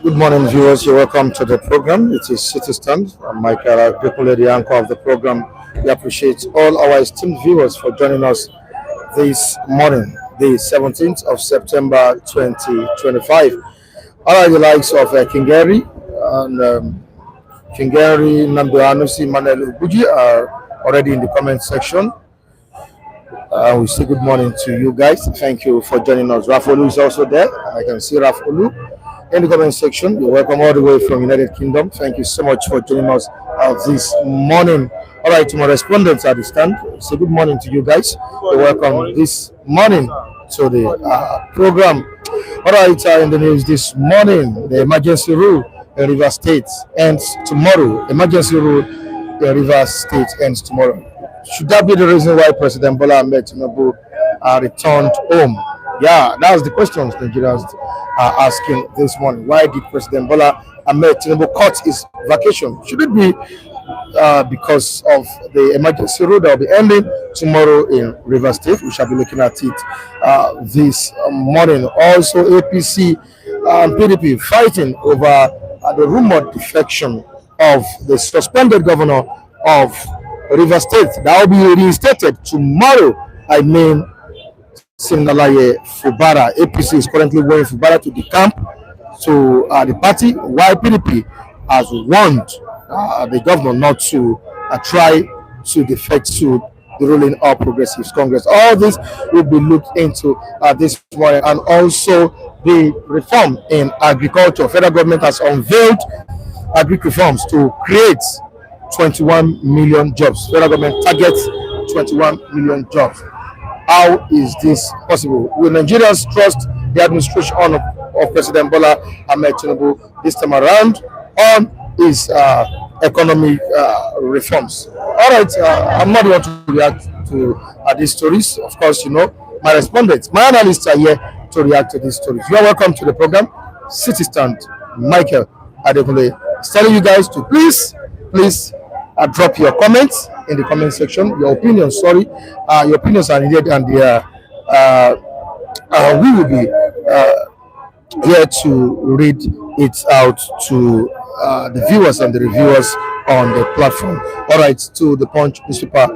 Good morning, viewers. You're welcome to the program. It is City Stand. I'm Michael Adekunle, the anchor of the program. We appreciate all our esteemed viewers for joining us this morning, the 17th of September 2025. All right, the likes of Kingeri and Kingeri, Namdoanusi, Manuel Ubuji are already in the comment section. We say good morning to you guys. Thank you for joining us. Rafolu is also there. I can see Rafolu in the comment section. You're welcome all the way from United Kingdom. Thank you so much for joining us this morning. All right, to my respondents at the stand, say good morning to you guys. You're welcome this morning to the program. All right, in the news this morning, the emergency rule in Rivers State ends tomorrow. Emergency rule in Rivers State ends tomorrow. Should that be the reason why President Bola Tinubu returned home? Yeah, that's the questions Nigerians are asking this morning. Why did President Bola Tinubu cut his vacation? Should it be because of the emergency rule that will be ending tomorrow in Rivers State? We shall be looking at it this morning. Also, APC and PDP fighting over the rumored defection of the suspended governor of Rivers State. That will be reinstated tomorrow. I mean, Siminalayi Fubara. APC is currently waiting Fubara to decamp to the party, while PDP has warned the governor not to try to defect to the ruling All Progressives Congress. All this will be looked into this morning, and also the reform in agriculture. Federal government has unveiled agri reforms to create 21 million jobs. Federal government targets 21 million jobs. How is this possible? Will Nigerians trust the administration of President Bola Tinubu this time around on is economic reforms. All right, I'm not going to react to these stories. Of course, you know, my respondents, my analysts are here to react to these stories. You are welcome to the program. City Stand, Michael Adekunle, is telling you guys to please drop your comments in the comment section. Your opinions, your opinions are needed, and we will be here to read it out to the viewers and the reviewers on the platform. All right, to the Punch newspaper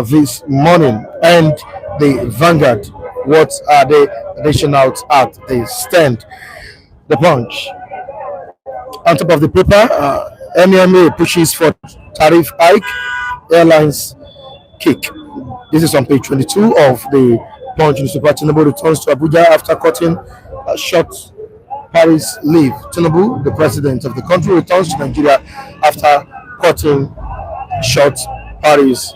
this morning and the Vanguard. What are they dishing out at the stand? The Punch. On top of the paper, MEMA pushes for tariff hike, airlines kick. This is on page 22 of the Punch newspaper. Tinubu returns to Abuja after cutting short Paris leave. Tinubu, the president of the country, returns to Nigeria after cutting short Paris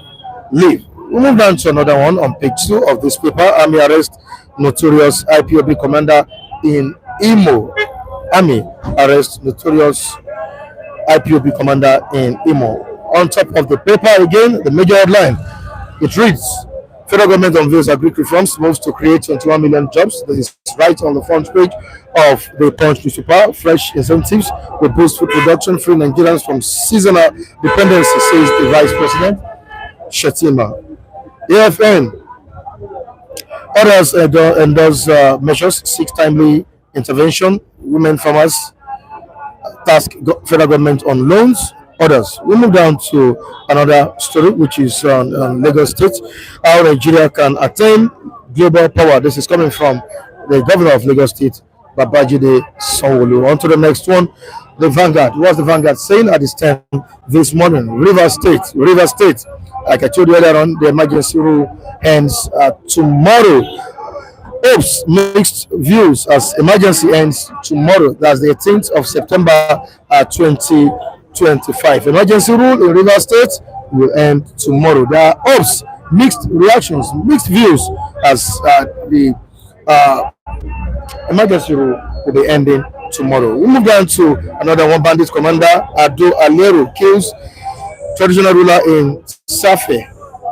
leave. We move down to another one on page 2 of this paper. Army arrest notorious IPOB commander in Imo. Army arrest notorious IPOB commander in Imo. On top of the paper again, the major headline, it reads, Federal government unveils agric reforms, moves to create 21 million jobs. This is right on the front page of the Punch newspaper. Fresh incentives will boost food production, free Nigerians from seasonal dependency, says the Vice President, Shetima. AFN others endorse measures, seek timely intervention. Women farmers task federal government on loans. Others. We move down to another story, which is on Lagos State. How Nigeria can attain global power. This is coming from the governor of Lagos State, Babajide Sanwo-Olu. On to the next one. The Vanguard. What's the Vanguard saying at this time this morning? Rivers State. Like I told you earlier on, the emergency rule ends tomorrow. Hopes, mixed views as emergency ends tomorrow. That's the 18th of September 2025. Emergency rule in Rivers State will end tomorrow. There are hopes, mixed reactions, mixed views as the emergency rule will be ending tomorrow. We move down to another one. Bandit commander Ado Alero kills traditional ruler in Safe,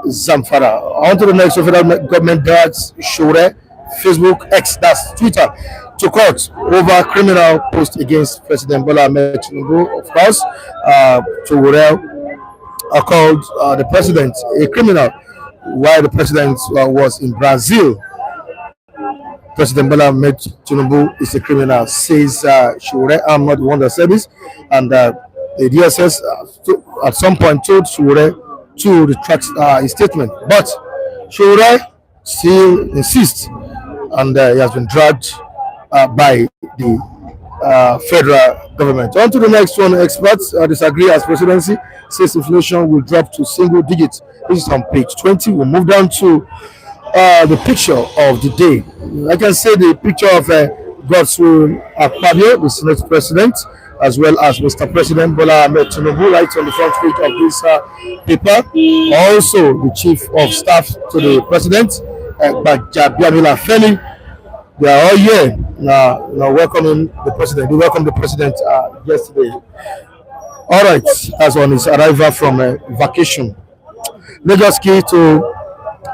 Zamfara. On to the next. Federal government drags Shure, Facebook, X, that's Twitter, to court over criminal post against President Bola Tinubu. Of course, Shure called the president a criminal while the president was in Brazil. President Bola Tinubu is a criminal, says Shure. I'm not the one that said this. And the DSS at some point told Shure to retract his statement. But Shure still insists, and he has been dragged by the federal government. On to the next one. Experts disagree as presidency says inflation will drop to single digits. This is on page 20. We'll move down to the picture of the day. I can say the picture of Godswill Akpabio, the Senate President, as well as Mr. President Bola Tinubu, right on the front page of this paper. Also, the Chief of Staff to the President, Bajabiamila Femi. They are all here now welcoming the President. They welcomed the President yesterday. All right, as on his arrival from vacation. Lagos key to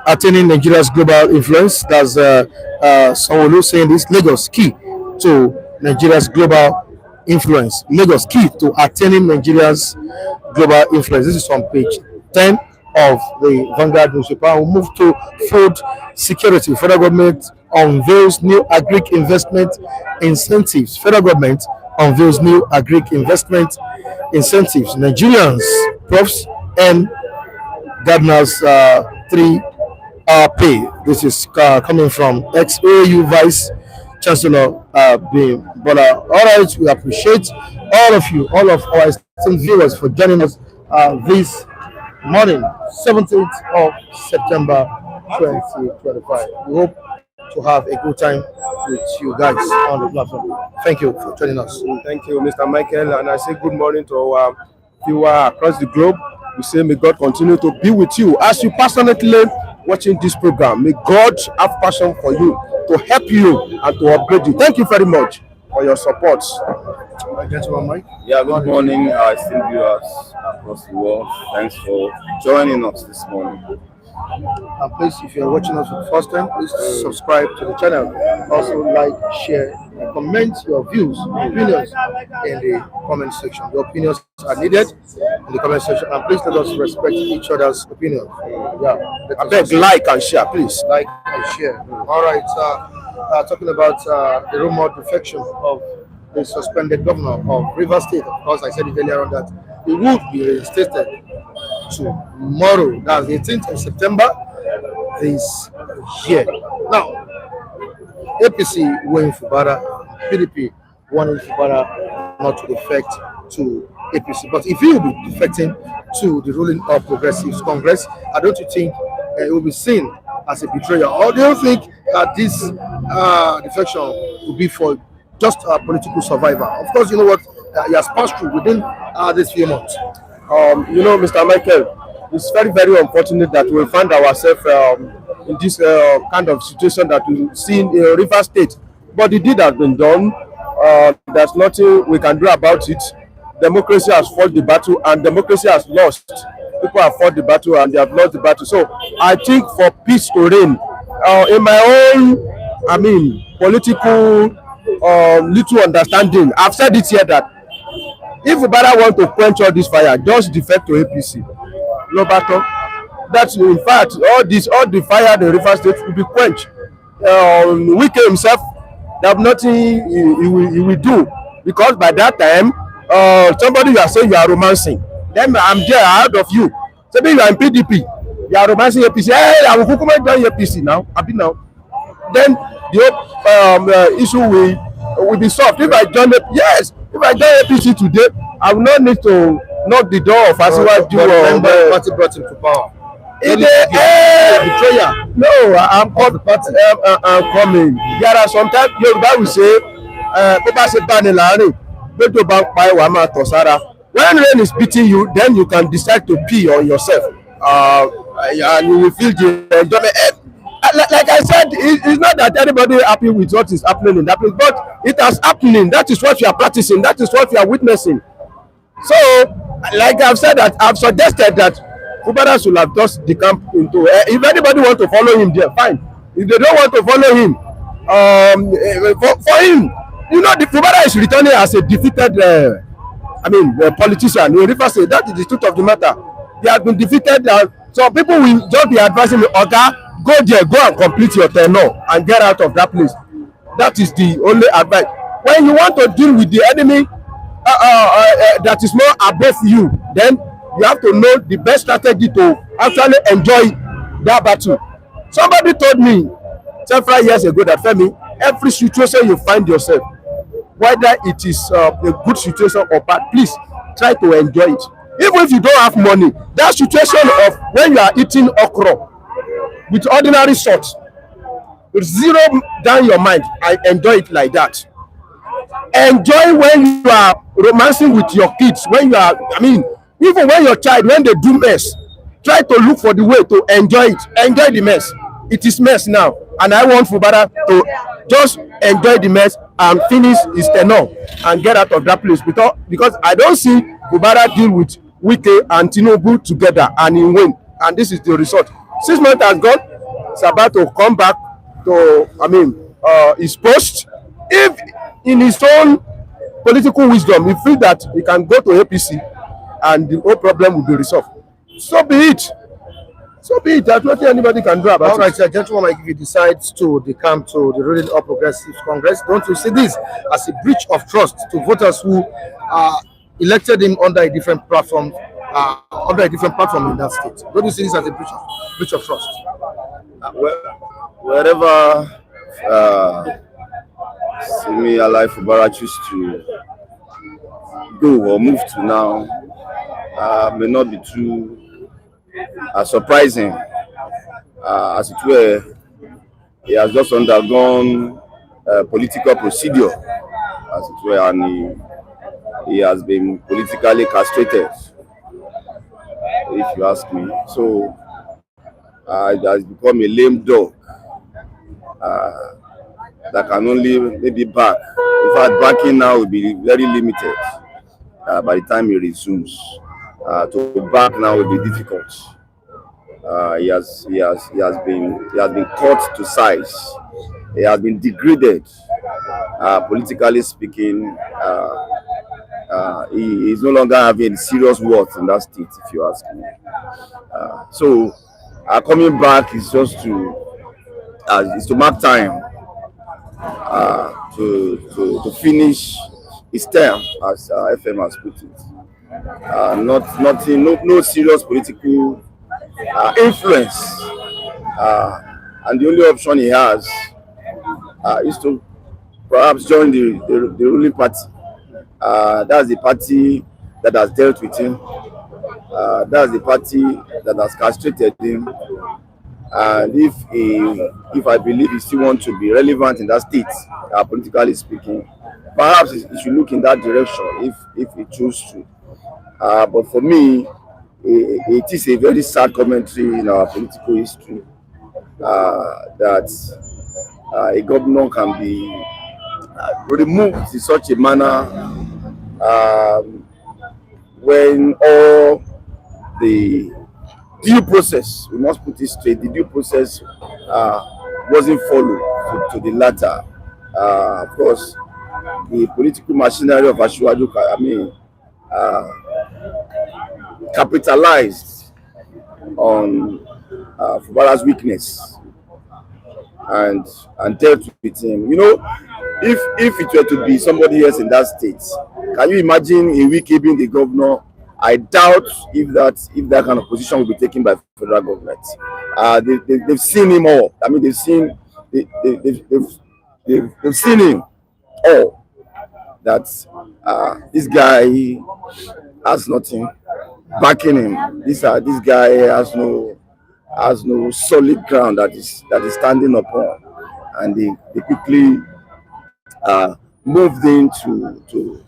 attaining Nigeria's global influence. That's Sanwo-Olu saying this. Lagos key to Nigeria's global influence. Lagos key to attaining Nigeria's global influence. This is on page 10 of the Vanguard newspaper. We'll move to food security. Federal government unveils new agric investment incentives. Federal government unveils new agric investment incentives. Nigerians, profs, and gardeners 3-hour pay. This is coming from ex-AU Vice Chancellor Bola. All right, we appreciate all of you, all of our esteemed viewers for joining us this morning, 17th of September 2025. We hope to have a good time with you guys on the platform. Thank you for joining us. Thank you, Mr. Michael. And I say good morning to our viewers across the globe. We say may God continue to be with you as you passionately watching this program. May God have passion for you, to help you and to upgrade you. Thank you very much for your support. Gentleman Mike. Yeah, good morning, esteemed viewers across the world. Thanks for joining us this morning. And please, if you are watching us for the first time, please subscribe to the channel. Also, like, share, and comment your views, opinions in the comment section. Your opinions are needed in the comment section, and please let us respect each other's opinion. Yeah, I beg, like and share, please. like and share. All right. Talking about the rumored defection of the suspended governor of Rivers State. Of course, I said it earlier on that he would be reinstated tomorrow. That's the 18th of September this year. Now, APC winning Fubara, PDP wanting Fubara not to defect to APC. But if he will be defecting to the ruling of Progressives Congress, I don't think it will be seen as a betrayal. Or do you think that this defection will be for just political survival? Of course, you know what he has passed through within these few months. Mr. Michael, it's very, very unfortunate that we find ourselves in this kind of situation that we see in River State. But the deed has been done. There's nothing we can do about it. Democracy has fought the battle, and democracy has lost. People have fought the battle, and they have lost the battle. So I think for peace to reign, in my own, political little understanding, I've said it here that if Fubara want to quench all this fire, just defect to APC. Lobato. That's in fact all the fire in the River State will be quenched. Wike himself, there have nothing he will do, because by that time somebody you are saying you are romancing, then I'm there out of you. So you are in PDP, you are romancing APC. Hey, I will come join APC now. Abi now. Then the whole issue will be solved. If I join APC today, I will not need to knock the door of Asiwaju. The party brought him to power. Betrayer. No, I'm coming. There are sometimes Yoruba will say, "Bó ṣe bá ní láàrin, lójó bá ń pa ẹ́ wàá máa tọ̀ sára." When rain is beating you, then you can decide to pee on yourself, and you will feel the enjoyment. Like I said, it's not that everybody happy with what is happening in that place, but it has happening. That is what you are practicing. That is what you are witnessing. So, like I've said, that I've suggested that Fubara should have just decamped into. If anybody want to follow him there, fine. If they don't want to follow him, for him, the Fubara is returning as a defeated, politician. You refer say that is the truth of the matter. He has been defeated, so people will just be advising me, Oga, go there, go and complete your tenure and get out of that place. That is the only advice. When you want to deal with the enemy that is more above you, then you have to know the best strategy to actually enjoy that battle. Somebody told me several years ago that, Femi, every situation you find yourself, whether it is a good situation or bad, please try to enjoy it. Even if you don't have money, that situation of when you are eating okra with ordinary salt, with zero down your mind, I enjoy it like that. Enjoy when you are romancing with your kids, when you are, even when your child, when they do mess, try to look for the way to enjoy it. Enjoy the mess. It is mess now, and I want Fubara to just enjoy the mess and finish his tenure and get out of that place, because I don't see Fubara deal with Wike and Tinubu together and he win, and this is the result. 6 months has gone. It's about to come back to his post. If in his own political wisdom he feel that he can go to APC and the whole problem will be resolved, so be it. There's nothing anybody can do about it. All right, gentlemen, if you decide to decamp to the ruling of Progressive Congress, don't you see this as a breach of trust to voters who elected him under a different platform in that state? Don't you see this as a breach of trust? Wherever Siminalayi Fubara choose to go or move to now may not be too surprising. As it were, he has just undergone political procedure, as it were, and he has been politically castrated, if you ask me. So it has become a lame dog. that can only maybe back. In fact, backing now will be very limited by the time he resumes. To back now will be difficult. He has been cut to size. He has been degraded, politically speaking. He is no longer having serious worth in that state, if you ask me. So coming back is just to mark time, to finish his term, as FM has put it. No serious political influence, and the only option he has is to perhaps join the ruling party. That's the party that has dealt with him. That's the party that has castrated him. And if I believe he still wants to be relevant in that state, politically speaking, perhaps he should look in that direction if he chooses to. But for me, it is a very sad commentary in our political history that a governor can be removed in such a manner when all the due process, we must put it straight, the due process wasn't followed to the latter. Of course, the political machinery of Asiwaju, capitalized on Fubara's weakness and dealt with him. You know, if it were to be somebody else in that state, can you imagine a week being the governor? I doubt if that kind of position will be taken by federal government. They've seen him all. I mean, they've seen him all. That this guy has nothing backing him. This guy has no solid ground that is standing upon, and they quickly moved in to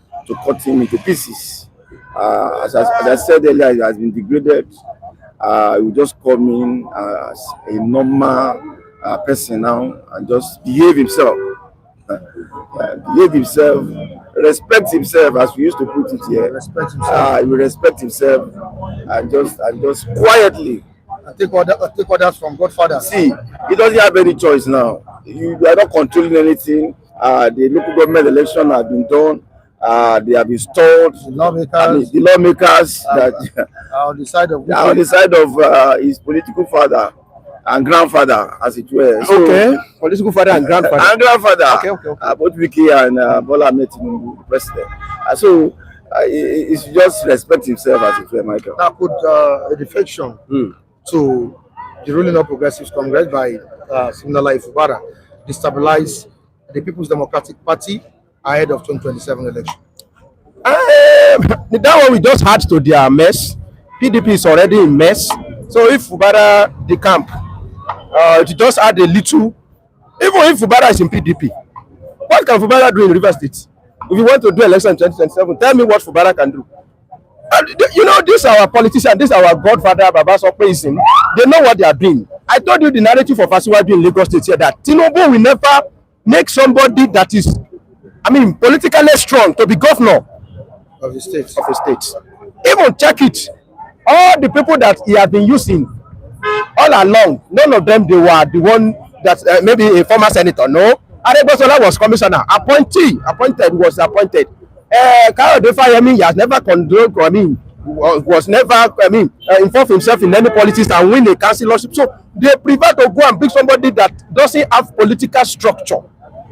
cut him into pieces. As I said earlier, he has been degraded. He will just come in as a normal person now and just behave himself. Respect himself, as we used to put it here. Respect himself. He will respect himself and just quietly take orders from Godfather. See, he doesn't have any choice now. You are not controlling anything. The local government election has been done. They have installed the lawmakers that on the side of his political father and grandfather, as it were. So, Okay, political father and grandfather. Okay. Both Vicky and Bola Tinubu, the president. So he should just respect himself, as it were, Michael. Now, could a defection to the ruling of Progressives Congress by Siminalayi Fubara destabilize the People's Democratic Party ahead of 2027 election? That one we just add to their mess. PDP is already in mess. So if Fubara decamp, to just add a little, even if Fubara is in PDP, what can Fubara do in River State? If you want to do election in 2027, tell me what Fubara can do. You know, this our politician, this our godfather, Baba Sokweism, they know what they are doing. I told you the narrative of Asiwaju in Lagos State here that Tinubu will never make somebody that is, politically strong to be governor Of the state. of a state. Even check it. All the people that he has been using all along, none of them they were the one that maybe a former senator. No, Aregbesola was commissioner, appointed was appointed. Kayode Fayemi has never condoned. Was never involved himself in any politics and win a councillorship. So they prefer to go and pick somebody that doesn't have political structure.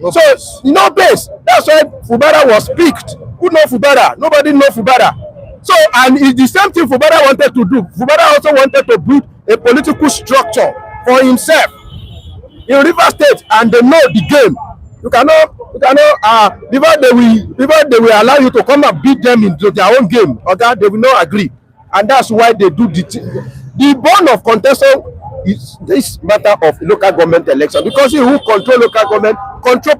No base. That's why Fubara was picked. Who know Fubara? Nobody know Fubara. So, and it's the same thing Fubara wanted to do. Fubara also wanted to build a political structure for himself in River State, and they know the game. You cannot before they will allow you to come and beat them into their own game. Okay, they will not agree, and that's why they do the bone of contention is this matter of local government election, because you who control local government control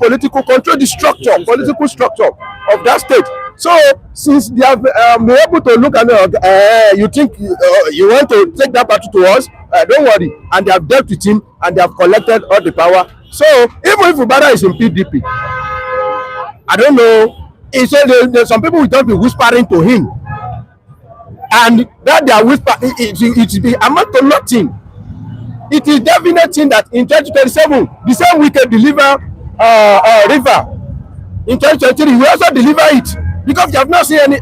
the structure, political structure of that state. So since they have been able to look at you think you want to take that battle to us, don't worry, and they have dealt with him and they have collected all the power So even if Fubara is in PDP, I don't know. He said there's some people will just be whispering to him, and that they are whispering, it be amount to nothing. It is definite thing that in 2027, the same wicked deliver river. In 2023, we also deliver it, because you have not seen any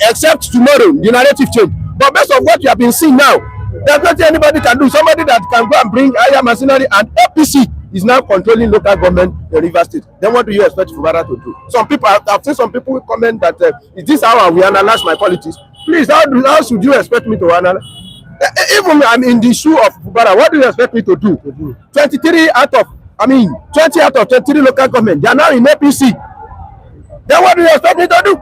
except tomorrow the narrative change. But based on what you have been seeing now, there's nothing anybody can do. Somebody that can go and bring higher machinery, and APC is now controlling local government in Rivers State. Then what do you expect Fubara to do? Some people, I've seen some people comment that is this how I will analyze my politics? Please, how should you expect me to analyze? Even I'm in the shoe of Fubara, what do you expect me to do? 20 out of 23 local government, they are now in APC. Then what do you expect me to do?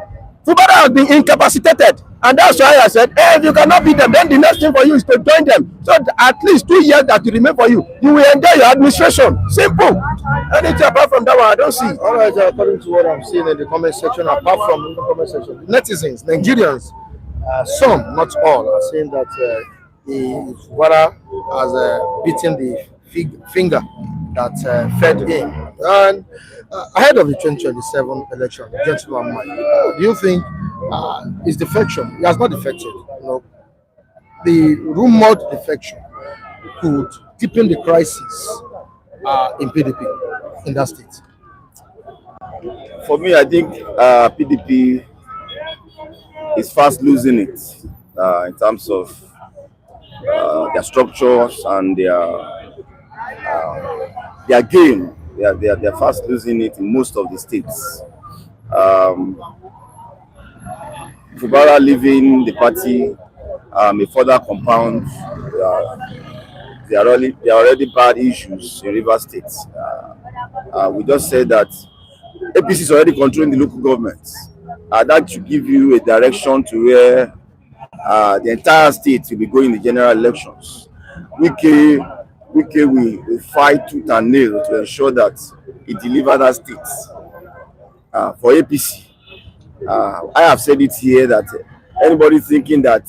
Fubara has been incapacitated, and that's why I said, hey, if you cannot beat them, then the next thing for you is to join them. So at least 2 years that you remain for you, you will enjoy your administration. Simple. Anything apart from that one, I don't see. All right, according to what I'm seeing in the comment section, apart from the comment section, netizens, Nigerians, some, not all, are saying that Fubara has beaten the finger that fed him. And ahead of the 2027 election, gentleman Mike, do you think his defection, he has not defected, the rumored defection could deepen the crisis in PDP in that state? For me, I think PDP is fast losing it in terms of their structures and their game. They're fast losing it in most of the states. Fubara leaving the party may further compound there are already bad issues in River State. We just said that APC is already controlling the local governments. That should give you a direction to where the entire state will be going in the general elections. Wike will fight tooth and nail to ensure that it delivers that state. For APC, I have said it here that anybody thinking that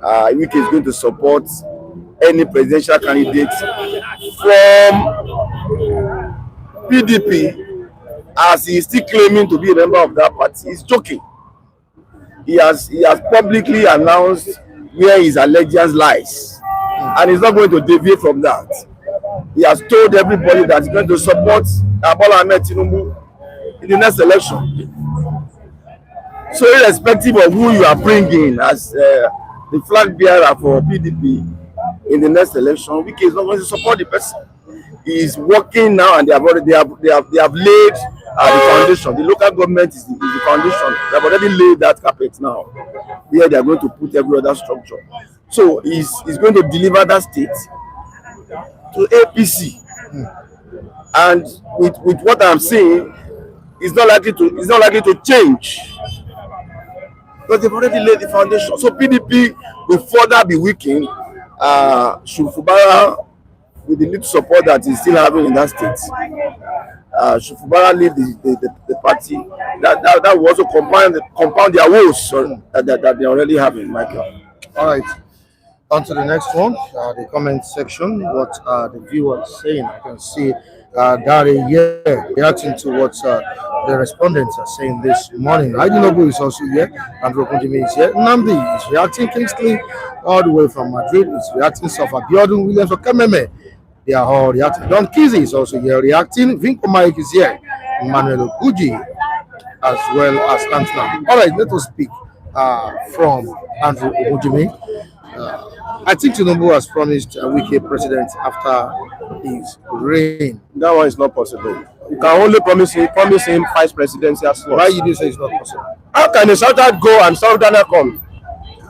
Wike is going to support any presidential candidate from PDP, as he is still claiming to be a member of that party, is joking. He has publicly announced where his allegiance lies, and he's not going to deviate from that. He has told everybody that he's going to support Bola Tinubu in the next election. So irrespective of who you are bringing as the flag bearer for PDP in the next election, Wike is not going to support the person. He is working now, and they have laid the foundation. The local government is the foundation. They have already laid that carpet now, where they are going to put every other structure. So he's going to deliver that state to APC, and with what I'm saying, it's not likely to change, because they've already laid the foundation. So PDP will further be weakened should Fubara, with the little support that he's still having in that state, should Fubara leave the party, that will also compound their woes that they're already having, Michael. All right. On to the next one, the comment section. What the viewers saying? I can see Dari here reacting to what the respondents are saying this morning. Idinobu is also here, and Rokunjimi is here. Namdi is reacting. Kingsley, all the way from Madrid, is reacting. Sofa Biodun Williams of Kameme, they are all reacting. Don Kizzy is also here reacting. Vinko Mike is here. Emmanuel Guji, as well as Antna. All right, let us speak from Andrew Obujimi. I think Tinubu has promised a Wike president after his reign. That one is not possible. You can only promise him vice presidential slot. Why you say it's not possible? How can a Southern go and Southerner come?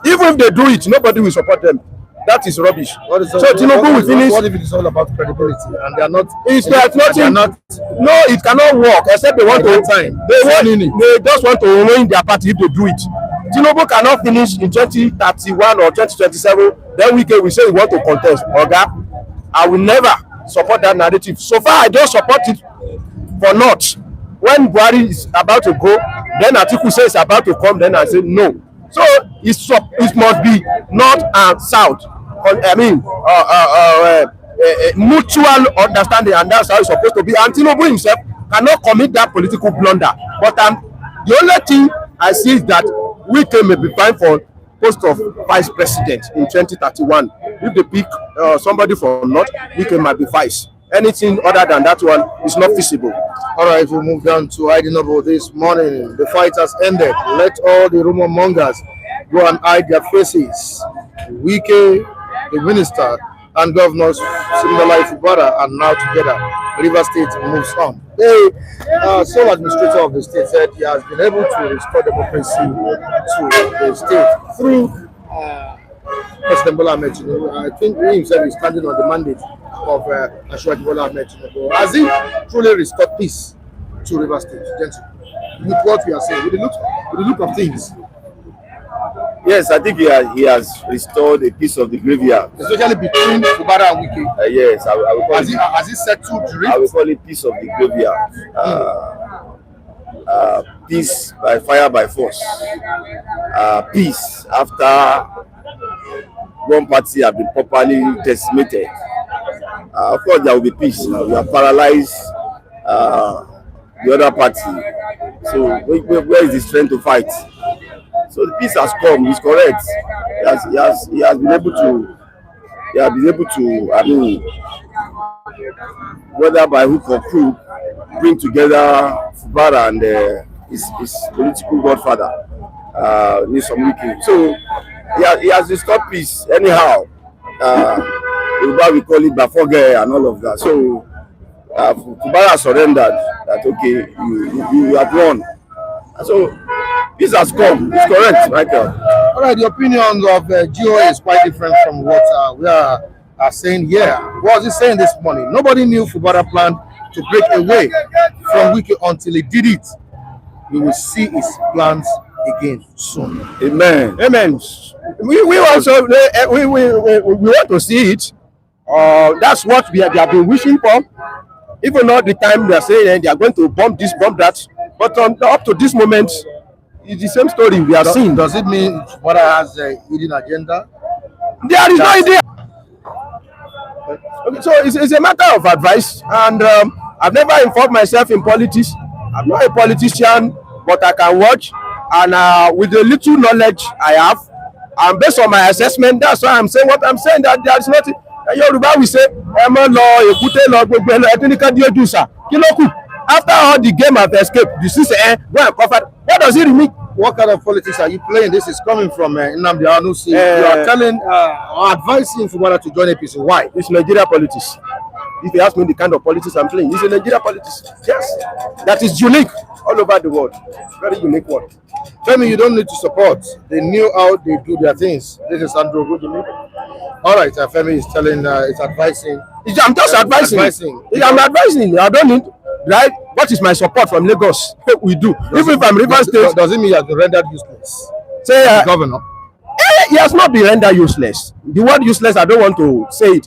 Even if they do it, nobody will support them. That is rubbish. So Tinubu will finish. What if it is all about credibility and they are not? It's like nothing. No, it cannot work except they want to. They just want to ruin their party if they do it. Tinubu cannot finish in 2031 or 2027. Then Wike will say he want to contest. Oga, I will never support that narrative. So far, I don't support it for naught. When Buhari is about to go, then Atiku says about to come, then I say no. So it must be north and south. I mean, mutual understanding, and that's how it's supposed to be. And Tinubu himself cannot commit that political blunder. But the only thing I see is that Wike may be fine for post of vice president in 2031. If they pick somebody from North, Wike might be vice. Anything other than that one is not feasible. All right, we move down to Idinobo this morning. The fight has ended. Let all the rumor mongers go and hide their faces. Wike, the minister, and Governor Siminalayi Fubara are now together. River State moves on. The sole administrator of the state said he has been able to restore democracy to the state through President Bola Tinubu. I think he himself is standing on the mandate of Bola Tinubu. Has he truly restored peace to River State, gentlemen? With what we are saying, with the look of things. Yes, I think he has restored a piece of the graveyard. Especially between Fubara and Wike. Yes, I will call has he settled the rift? I will call it piece of the graveyard. Peace by fire by force. Peace after one party have been properly decimated. Of course, there will be peace. We have paralyzed the other party. So where is the strength to fight? So the peace has come. He's correct. He has been able to. I mean, whether by hook or crook, bring together Fubara and his political godfather, Nisomuki. So he has restored peace. Anyhow, Yoruba we call it Bafoge and all of that. So Fubara surrendered. That okay, you have won. So peace has come. It's correct, Michael. All right, the opinion of GOA is quite different from what we are saying here. What was he saying this morning? Nobody knew Fubara planned to break away from Wike until he did it. We will see his plans again soon. Amen. Amen. We also we want to see it. That's what they have been wishing for. Even all the time they are saying they are going to bomb this, bomb that. But up to this moment, it's the same story we are seeing. Does it mean Fubara has a hidden agenda? There is no idea. Okay, so it's a matter of advice, and I've never involved myself in politics. I'm not a politician, but I can watch, and with the little knowledge I have, and based on my assessment, that's why I'm saying what I'm saying, that there is nothing. Yoruba we say, after all the game have escaped, the sister go and cover. What does it mean? What kind of politics are you playing? This is coming from Nnamdi Anusi. You are telling or advising Fubara to join APC. Why? It's Nigeria politics. If you ask me the kind of politics I'm playing, it's a Nigeria politics. Yes, that is unique all over the world. Very unique one. Femi, you don't need to support. They knew how they do their things. This is Andrew Gujimi. All right, Femi is telling, it's advising. I'm just advising. I'm advising. I don't need. Right? What is my support from Lagos? We do. Even if I'm River State, does it mean he has been rendered useless? Say, Governor. He has not been rendered useless. The word useless, I don't want to say it.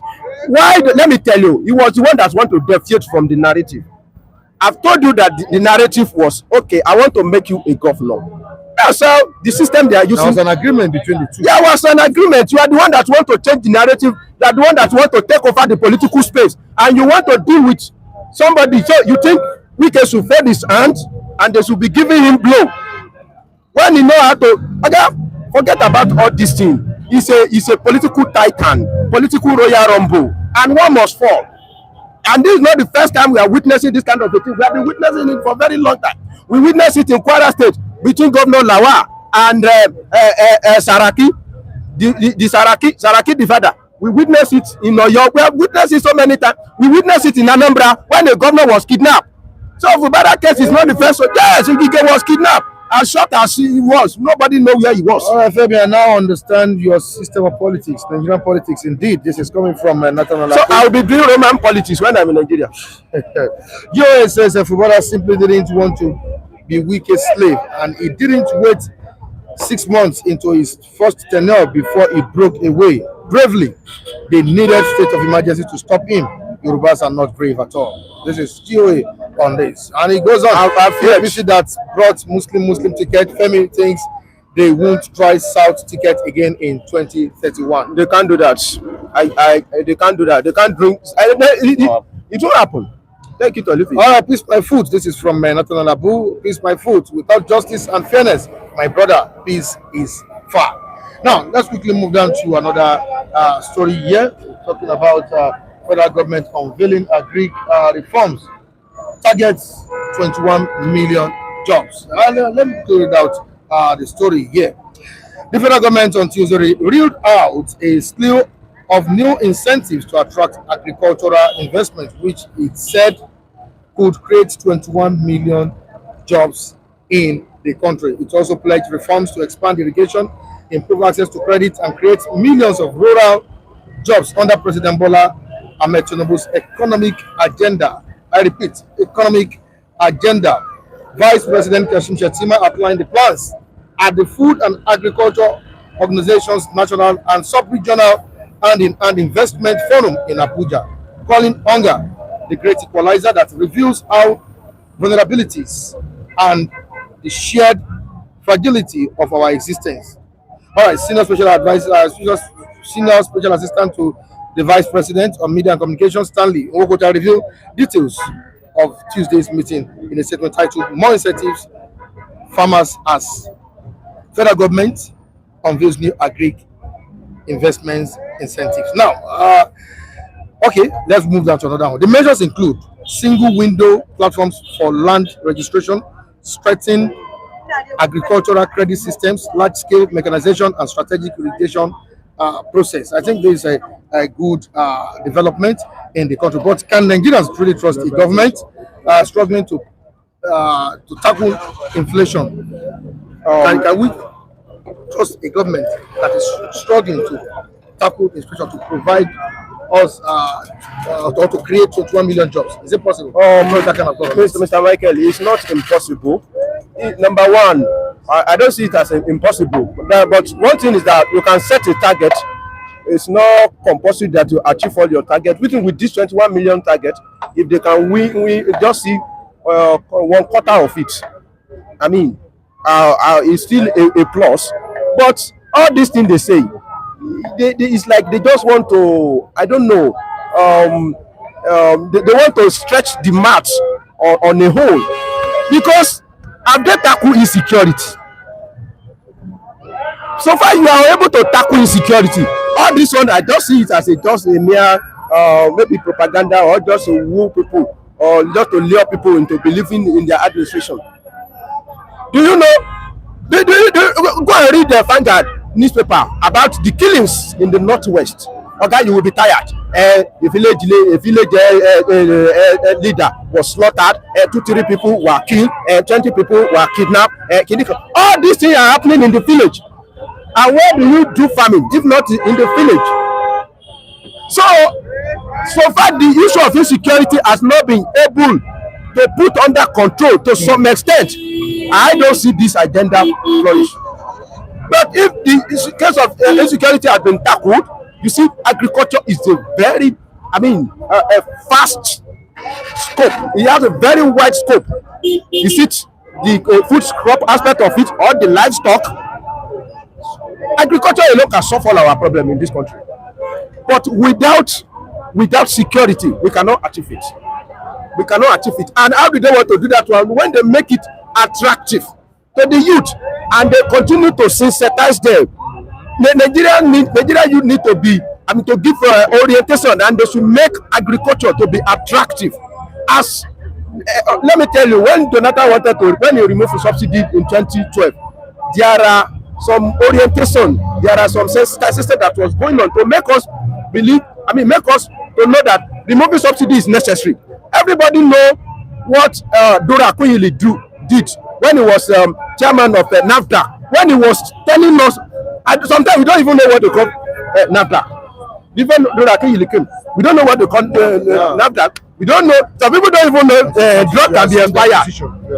Why? Let me tell you, he was the one that want to deviate from the narrative. I've told you that the narrative was okay. I want to make you a governor. That's how the system they are using. There was an agreement between the two. There was an agreement. You are the one that want to change the narrative. You are the one that want to take over the political space, and you want to deal with somebody. So you think Wike should fold his hand and they should be giving him blow when he know how to. Okay, forget about all this thing. He's a political titan, political royal rumble, and one must fall. And this is not the first time we are witnessing this kind of a thing. We have been witnessing it for a very long time. We witnessed it in Kwara State between Governor Lawal and Saraki, the Saraki the father. We witnessed it in Oyo. We have witnessed it so many times. We witnessed it in Anambra when the governor was kidnapped. So Fubara case is not the first one. Yes, Ngige was kidnapped. As short as he was, nobody know where he was. All right, Femi, I now understand your system of politics, Nigerian politics. Indeed, this is coming from Nathan. So I will be doing Roman politics when I'm in Nigeria. GOA says Fubara simply didn't want to be Wike's slave, and he didn't wait 6 months into his first tenure before he broke away bravely. They needed state of emergency to stop him. Yorubas are not brave at all. This is GOA on this, and it goes on. I feel that brought Muslim ticket. Femi thinks they won't try South ticket again in 2031. They can't do that. They can't do that. They can't drink. It won't happen. Take it or leave it. All right, peace my food. This is from Nathan Abu. Peace my food. Without justice and fairness, my brother, peace is far. Now, let's quickly move down to another story here. We're talking about federal government unveiling agri reforms. Targets 21 million jobs. Let me clear it out the story here. The federal government on Tuesday reeled out a slew of new incentives to attract agricultural investment, which it said could create 21 million jobs in the country. It also pledged reforms to expand irrigation, improve access to credit, and create millions of rural jobs under President Bola Tinubu's economic agenda. I repeat, economic agenda. Vice President Kashim Shettima outlined the plans at the Food and Agriculture Organization's National and Sub-Regional and Investment Forum in Abuja, calling hunger the great equalizer that reveals how vulnerabilities and the shared fragility of our existence. All right, senior special advisor, senior special assistant to the Vice President on Media and Communications, Stanley Nwokota, revealed details of Tuesday's meeting in a statement titled "More Incentives Farmers as Federal Government Unveils New Agri Investments Incentives." Now, okay, let's move down to another one. The measures include single window platforms for land registration, strengthening agricultural credit systems, large scale mechanization, and strategic irrigation process. I think this is a good development in the country. But can Nigerians really trust the government struggling to tackle inflation? Can we trust a government that is struggling to tackle inflation to provide us or to create 21 million jobs? Is it possible? That kind of Mr. Michael, it's not impossible. Number one, I don't see it as impossible. But one thing is that you can set a target. It's not compulsory that you achieve all your target. With this 21 million target, if they can win, we just see 1/4 of it. I mean, it's still a plus. But all these things they say, it's like they just want to, I don't know, they want to stretch the match on a whole, because have they tackle insecurity? So far you are able to tackle insecurity. All this one, I just see it as just a mere maybe propaganda, or just to woo people, or just to lure people into believing in their administration. Do you know? Go and read the Vanguard newspaper about the killings in the northwest. Okay, you will be tired. A village leader was slaughtered. 2-3 people were killed. 20 people were kidnapped. All these things are happening in the village. And where do you do farming if not in the village? So far the issue of insecurity has not been able to put under control to some extent. I don't see this agenda flourish. But if the case of insecurity has been tackled, you see, agriculture is a very, a vast scope. It has a very wide scope. You see, the food crop aspect of it, or the livestock. Agriculture alone can solve all our problem in this country. But without security, we cannot achieve it. We cannot achieve it. And how do they want to do that one? When they make it attractive to the youth and they continue to sensitize them. Nigeria youth need to be, to give orientation, and they should make agriculture to be attractive. As let me tell you, when Jonathan when he removed the subsidy in 2012, there are some orientation, there are some sensitization that was going on to make us believe, make us to know that removing subsidy is necessary. Everybody know what Dora Akuyili did when he was chairman of NAFDAC, when he was telling us, sometimes we don't even know what to call NAFDAC. Even Dora Akuyili came, we don't know what to call NAFDAC. We don't know. Some people don't even know drug can be expired.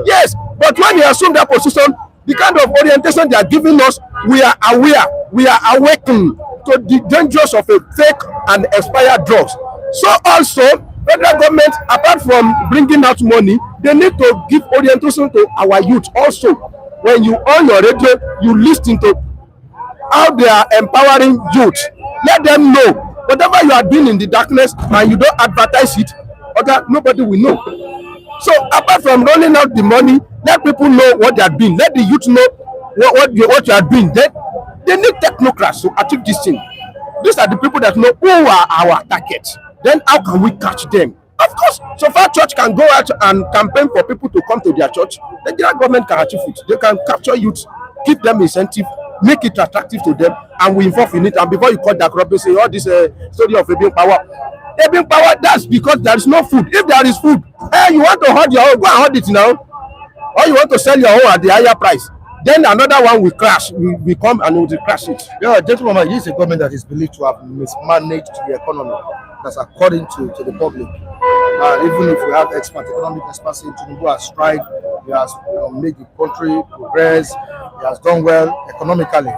Yes, but when you assume that position, the kind of orientation they are giving us, we are aware, we are awakened to the dangers of a fake and expired drugs. So also, federal government, apart from bringing out money, they need to give orientation to our youth also. when you on your radio, you listen to how they are empowering youth. Let them know whatever you are doing in the darkness and you don't advertise it, okay, nobody will know. So apart from rolling out the money, let people know what they are doing. Let the youth know what you are doing. Then they need technocrats to achieve this thing. These are the people that know who are our targets. Then how can we catch them? Of course, so far church can go out and campaign for people to come to their church. The general government can achieve it. They can capture youth, give them incentive, make it attractive to them, and we involve in it. And before you cut that crop, you say all this story of being power. Being power, that's because there is no food. If there is food, you want to hold your own, go and hold it now. Or you want to sell your own at the higher price. Then another one will crash, will come and will crash it. Yeah, gentlemen, this is a government that is believed to have mismanaged the economy. That's according to the public. Even if we have economic experts saying Tinubu has tried, he has made the country progress, he has done well economically.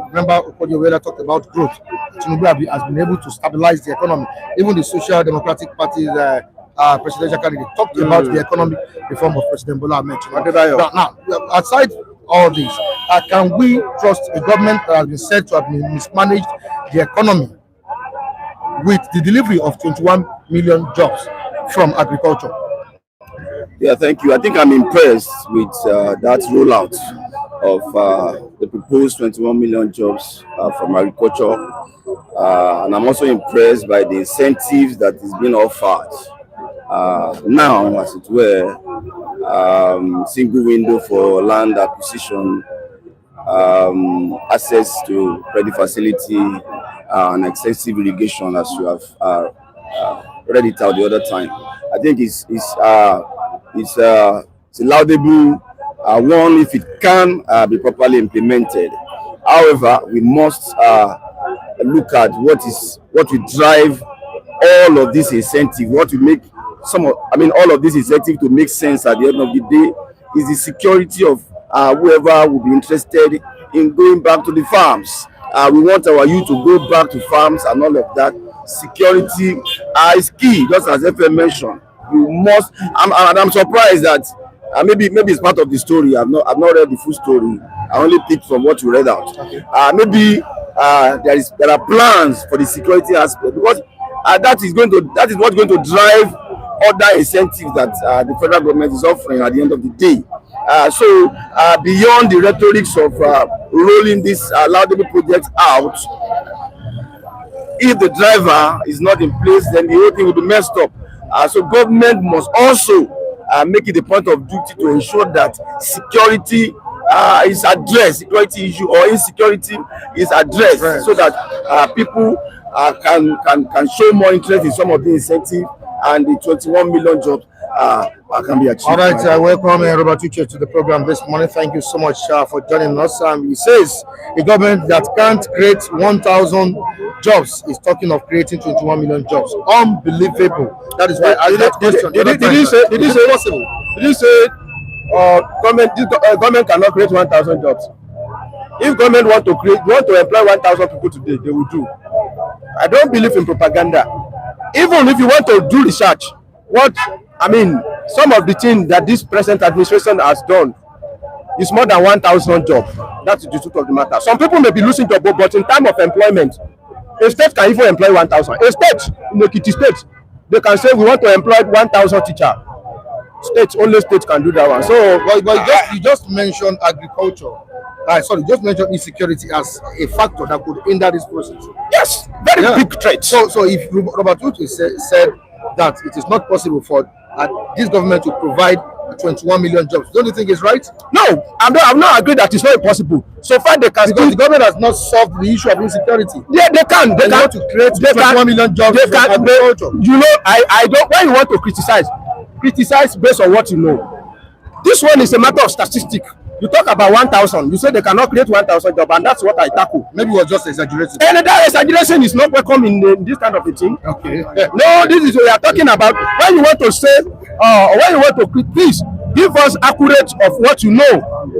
Remember, Okoye talked about growth. Tinubu has been able to stabilize the economy. Even the Social Democratic Party's presidential candidate talked about the economic reform of President Bola Tinubu. Now, aside all this, can we trust a government that has been said to have mismanaged the economy with the delivery of 21 million jobs from agriculture? Yeah, thank you. I think I'm impressed with that rollout of the proposed 21 million jobs from agriculture. And I'm also impressed by the incentives that is being offered now, as it were, single window for land acquisition, access to credit facility, and excessive irrigation, as you have read it out the other time. I think it's a laudable one if it can be properly implemented. However, we must look at what will drive all of this incentive, what will make all of this incentive to make sense at the end of the day is the security of whoever will be interested in going back to the farms. We want our youth to go back to farms and all of that. Security is key, just as FM mentioned. You must. I'm surprised that maybe it's part of the story. I've not read the full story. I only picked from what you read out. Okay. Maybe there are plans for the security aspect, because that is what's going to drive other incentives that the federal government is offering at the end of the day. So beyond the rhetorics of rolling this laudable project out, if the driver is not in place, then the whole thing will be messed up. So government must also make it a point of duty to ensure that security is addressed, security issue or insecurity is addressed, right, so that people can show more interest in some of the incentives, and the 21 million jobs can be achieved. All right, welcome Robert Uche to the program this morning. Thank you so much for joining us. He says a government that can't create 1,000 jobs is talking of creating 21 million jobs. Unbelievable. That is why I asked that question. Did he say possible? Did he say government cannot create 1,000 jobs? If government want to employ 1,000 people today, they will do. I don't believe in propaganda. Even if you want to do research, some of the things that this present administration has done is more than 1,000 jobs. That's the truth of the matter. Some people may be losing jobs, but in time of employment, a state can even employ 1,000. A state, in Ekiti state, they can say we want to employ 1,000 teachers. Only state can do that one. So, you just mentioned agriculture. Just mentioned insecurity as a factor that could hinder this process. Yes, very big threat. So if Robert Uche said that it is not possible for this government to provide 21 million jobs, don't you think it's right? No, I'm not agreed that it's not impossible. So far, they can. Because the government has not solved the issue of insecurity. Yeah, they can. They can to create 21 million jobs. They can. I don't. When you want to criticize based on what you know. This one is a matter of statistics. You talk about 1,000. You say they cannot create 1,000 jobs, and that's what I tackle. Maybe it was just exaggerating. And that exaggeration is not welcome in this kind of a thing. Okay. No, this is what we are talking about. When you want to say, or when you want to please give us accurate of what you know.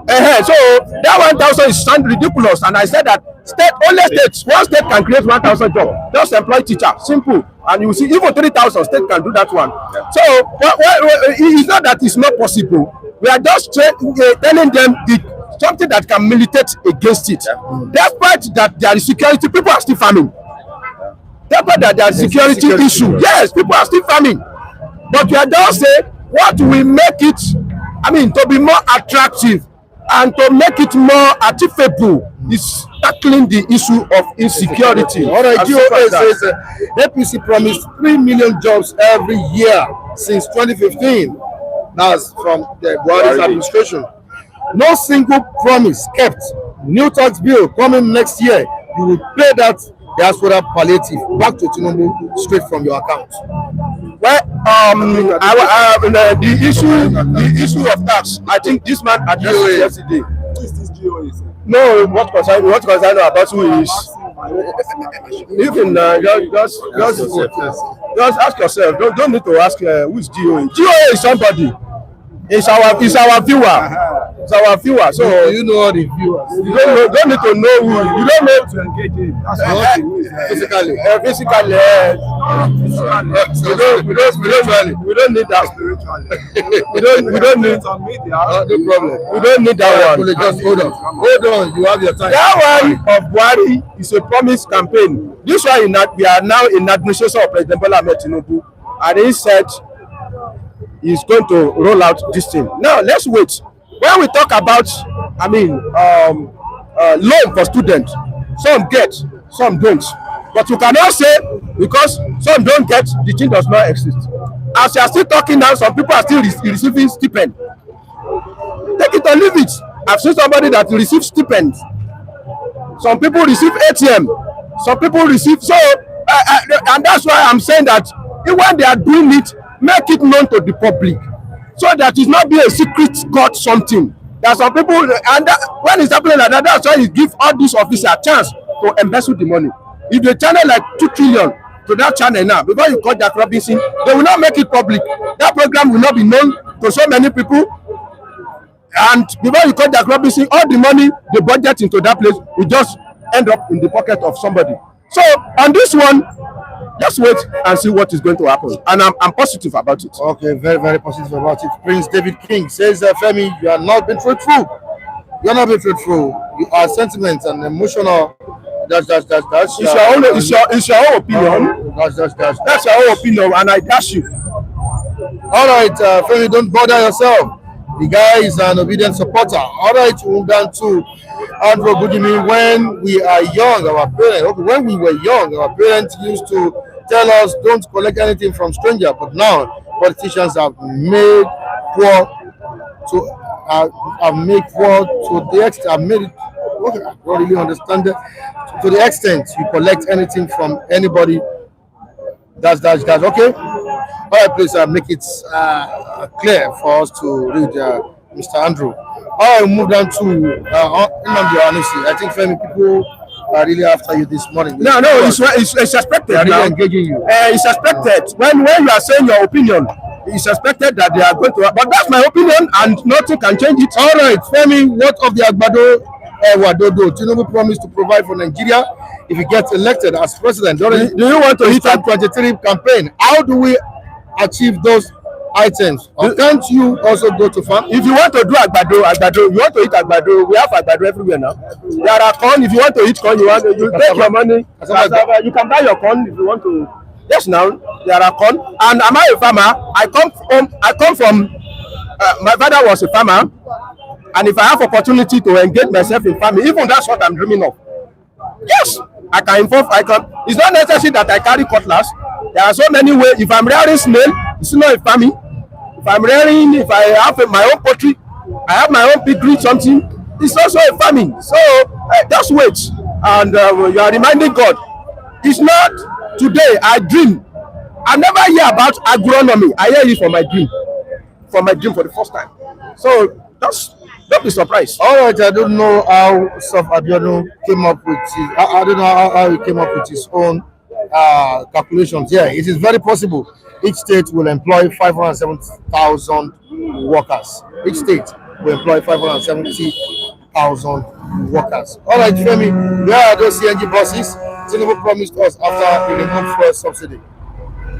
So that 1,000 is sound ridiculous, and I said that one state can create 1,000 jobs. Just employ teacher, simple, and you see even 3,000 state can do that one. Yeah. So it's not that it's not possible. We are just telling them something that can militate against it. Despite that there is security, people are still farming. Despite that there is security issue, yes, people are still farming. But we are just saying what will make it, to be more attractive and to make it more achievable is tackling the issue of insecurity. All right, GOA says APC promised 3 million jobs every year since 2015. That's from the Buhari's administration. No single promise kept. New tax bill coming next year. You will pay that diaspora palliative back to Tinubu straight from your account. Well, the issue of tax, I think this man addressed it yesterday. No, what concern about who is? You can just ask yourself. Don't need to ask who is GOA. GOA is somebody. It's our viewer. It's our viewer. So you know all the viewers. You don't need to know who. You don't know to engage in. Physically. We don't need that. We don't need. No problem. We don't need that one. Just hold on. You have your time. That one of Buhari is a promise campaign. This one we are now in administration of President Bola Tinubu, and he said he's going to roll out this thing. Now let's wait. When we talk about, loan for students, some get, some don't. But you cannot say because some don't get, the thing does not exist. As you are still talking now, some people are still receiving stipend. Take it or leave it. I've seen somebody that receives stipend. Some people receive ATM. Some people receive and that's why I'm saying that when they are doing it, make it known to the public, so that it's not be a secret court something. There are some people, and when it's happening like that, that's why you give all these officers a chance to embezzle the money. If they channel like 2 trillion to that channel now, before you cut that Robinson, they will not make it public. That program will not be known to so many people. And before you cut that Robinson, all the money they budget into that place will just end up in the pocket of somebody. So on this one, let's wait and see what is going to happen. And I'm positive about it. Okay, very, very positive about it. Prince David King says, Femi, you have not been truthful. You are not being truthful. You are sentiment and emotional. That's it's your own opinion. That's your own opinion, and I dash you. All right, Femi, don't bother yourself. The guy is an obedient supporter. All right, we'll down to Andrew Budimi. When we are young, when we were young, our parents used to tell us don't collect anything from strangers. But now politicians have made poor to the extent. Have made it. Okay, I don't really understand it. To the extent you collect anything from anybody. That's okay. All right, please make it clear for us to read, Mr. Andrew. All right, we'll move down to Nnamdi. I think Femi, people are really after you this morning. No, it's expected. They are really engaging you. It's expected. When you are saying your opinion, it's expected that they are going to. But that's my opinion, and nothing can change it. All right, Femi, what of the Agbado Wadodo Tinubu promised to provide for Nigeria if he gets elected as president? Do you want to hit a 23 campaign? How do we achieve those items? Or can't you also go to farm? If you want to do agbado, you want to eat agbado, we have agbado everywhere now. There are corn. If you want to eat corn, you take your money. You can buy your corn if you want to. Yes, now there are corn. And am I a farmer? I come from. My father was a farmer, and if I have opportunity to engage myself in farming, even that's what I'm dreaming of. Yes, I can involve. It's not necessary that I carry cutlass. There are so many ways. If I'm rearing snail, it's not a farming. If I have my own poultry, I have my own piggery, something, it's also a farming. So just wait. And you are reminding God. It's not today. I dream. I never hear about agronomy. I hear it from my dream. For the first time. So don't be surprised. All right, I don't know how Saf Abiodun came up with it. I don't know how he came up with his own calculations. Yeah, it is very possible. Each state will employ 570,000 workers. Each state will employ 570,000 workers. All right, Femi, where are those CNG buses Tinubu promised us after the removed fuel subsidy?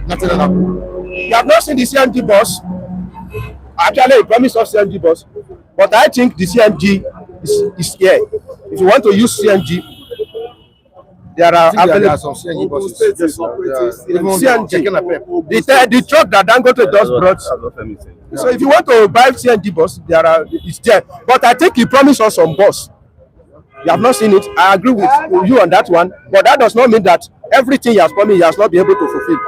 Nothing happened. You have not seen the CNG bus. Actually, he promised us CNG bus, but I think the CNG is here. If you want to use CNG, there are available some CNG buses. The truck that Dangote just brought. So if you want to buy CNG bus, it's there. But I think he promised us some bus. You have not seen it. I agree with you on that one, but that does not mean that everything he has promised he has not been able to fulfill.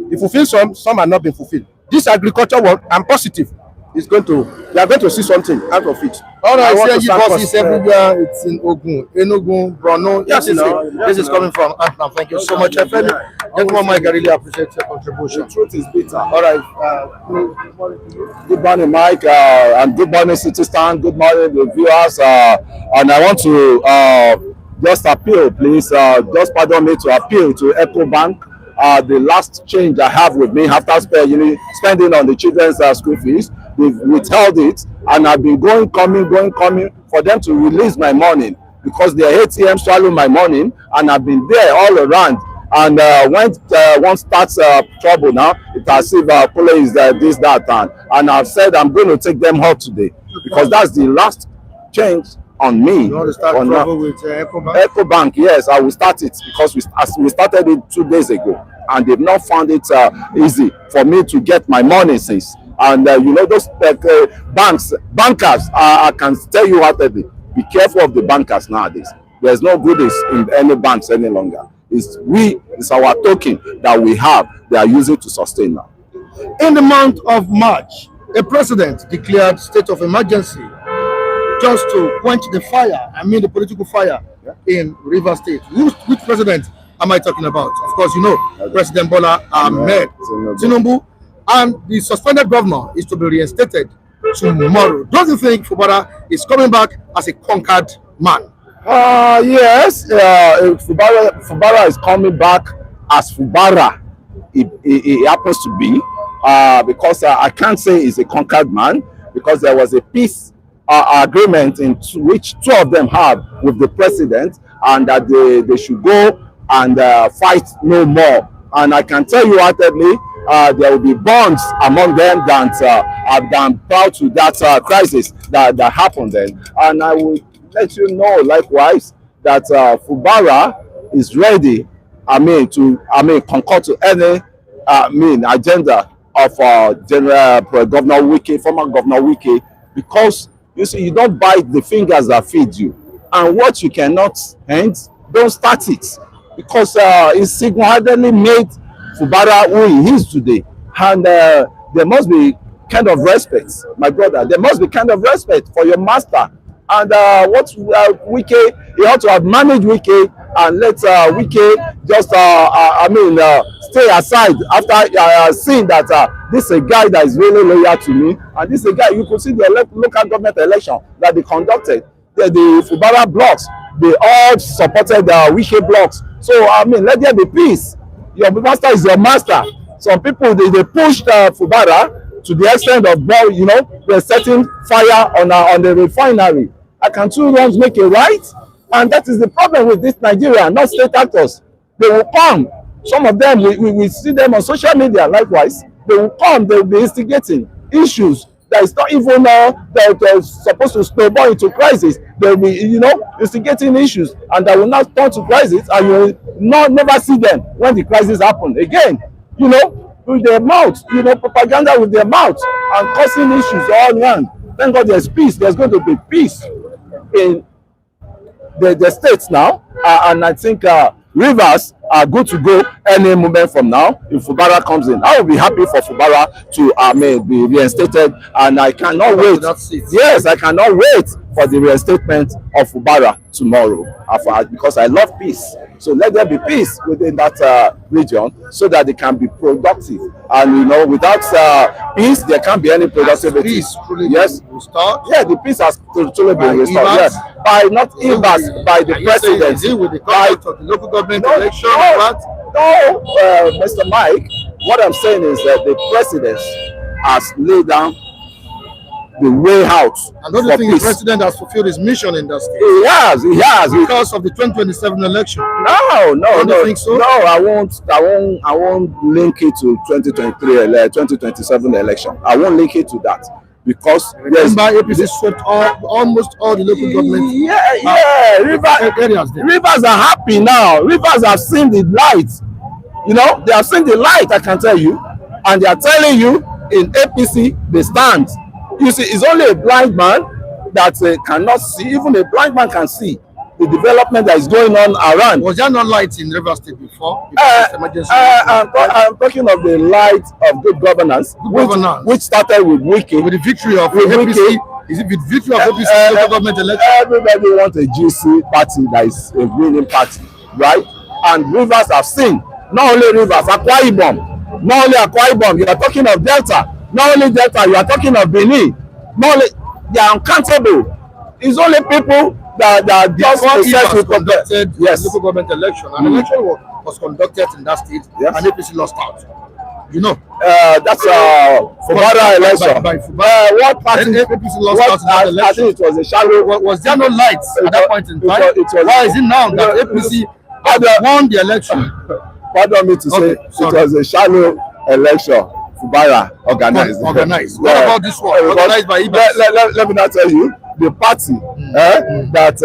He fulfilled some have not been fulfilled. This agriculture work, I'm positive, we are going to see something out of it. All right, CNG buses everywhere. It's in Ogun, Enugu, Borno. Yes, this is coming from Anthem. Thank you so much, Femi. Gentleman Mike, I really appreciate your contribution. The truth is bitter. All right. Good morning, Mike, and good morning, Citizen. Good morning, the viewers. And I want to just appeal, please, just pardon me to appeal to EcoBank. The last change I have with me after spending on the children's school fees, they've withheld it, and I've been coming for them to release my money because their ATM swallowed my money, and I've been there all around. And when one starts trouble now, it's as if police is this, that, and I've said I'm going to take them out today because that's the last change on me. You want to start trouble with EcoBank? EcoBank, yes, I will start it because we started it 2 days ago, and they've not found it easy for me to get my money since. And those bankers, I can tell you what be careful of the bankers nowadays. There's no goodies in any banks any longer. It's our token that we have. They are using to sustain now. In the month of March, a president declared state of emergency just to quench the fire, the political fire in Rivers State. Which president am I talking about? Of course, President Bola Tinubu. And the suspended governor is to be reinstated tomorrow. Don't you think Fubara is coming back as a conquered man? Yes, Fubara is coming back as Fubara. It happens to be because I can't say he's a conquered man because there was a peace agreement in which two of them have with the president, and that they should go and fight no more. And I can tell you outwardly, there will be bonds among them that have gone proud to that crisis that happened then. And I will let you know likewise that Fubara is ready, to concur to any agenda of Governor Wike, former Governor Wike, because you see, you don't bite the fingers that feed you, and what you cannot end, don't start it, because it single-handedly made Fubara who he is today, and there must be kind of respect, my brother. There must be kind of respect for your master. And what Wike, he ought to have managed Wike and let Wike just stay aside after seeing that this is a guy that is really loyal to me, and this is a guy, you could see the local government election that they conducted, the Fubara blocks, they all supported the Wike blocks. So let there be peace. Your master is your master. Some people they pushed Fubara to the extent of they're setting fire on the refinery. I can 2 wrongs make a right, and that is the problem with this Nigeria, not state actors. They will come. Some of them, we see them on social media likewise. They will come, they will be instigating issues that is not even that supposed to snowball into crisis. They will be, instigating issues, and that will not turn to crisis, and you will never see them when the crisis happen again. With their mouth, propaganda with their mouth and causing issues all around. Thank God there's peace. There's going to be peace in the states now, and I think Rivers are good to go any moment from now. If Fubara comes in, I will be happy for Fubara to be reinstated, and I cannot wait. Yes, I cannot wait for the reinstatement of Fubara tomorrow, because I love peace. So let there be peace within that region, so that they can be productive. And without peace, there can't be any productivity. Peace truly restored. Yeah, the peace has truly been restored. Yes, by not IBAS, by the president. With the conduct of the local government election. No, Mr. Mike. What I'm saying is that the president has laid down the way out. And don't you think the president has fulfilled his mission in that state? He has. Because of the 2027 election. No. Don't you think so? No, I won't link it to 2027 election. I won't link it to that. because remember APC swept almost all the local government Rivers are happy now. Rivers have seen the light. You know, they have seen the light, I can tell you, and they are telling you in APC they stand. You see, it's only a blind man that cannot see. Even a blind man can see the development that is going on around. Was there no light in Rivers State before? I'm talking of the light of good governance, which started with Wiki. With the victory of APC. Is it with victory of APC local government election? Everybody wants a GC party that is a winning party, right? And Rivers have seen, not only Rivers, Akwa Ibom, not only Akwa Ibom, you are talking of Delta, not only Delta, you are talking of Benin, not only, they are uncountable. It's only people that just conducted local government election. An election was conducted in that state, and APC lost out. You know, that's Fubara election. By Fubara, what party? APC lost out in that election. I think it was a shallow. Was there no lights at that point in time? Why is it now that APC won the election? Pardon me to say, it was a shallow election. Fubara organized. What about this one? Organized by Ibas? Let me not tell you. The party that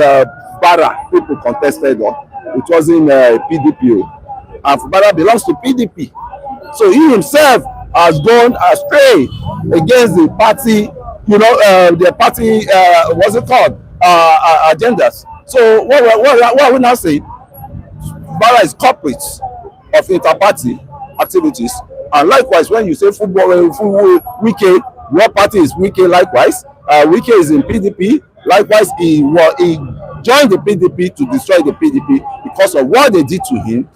Fubara people contested on, it was in PDP, and Fubara belongs to PDP. So he himself has gone astray against the party, you know, the party, what's it called, agendas. So what we now say, Fubara is culprit of inter-party activities, and likewise when you say football, Wike, what party is Wike likewise? Wike is in PDP. Likewise, he joined the PDP to destroy the PDP because of what they did to him.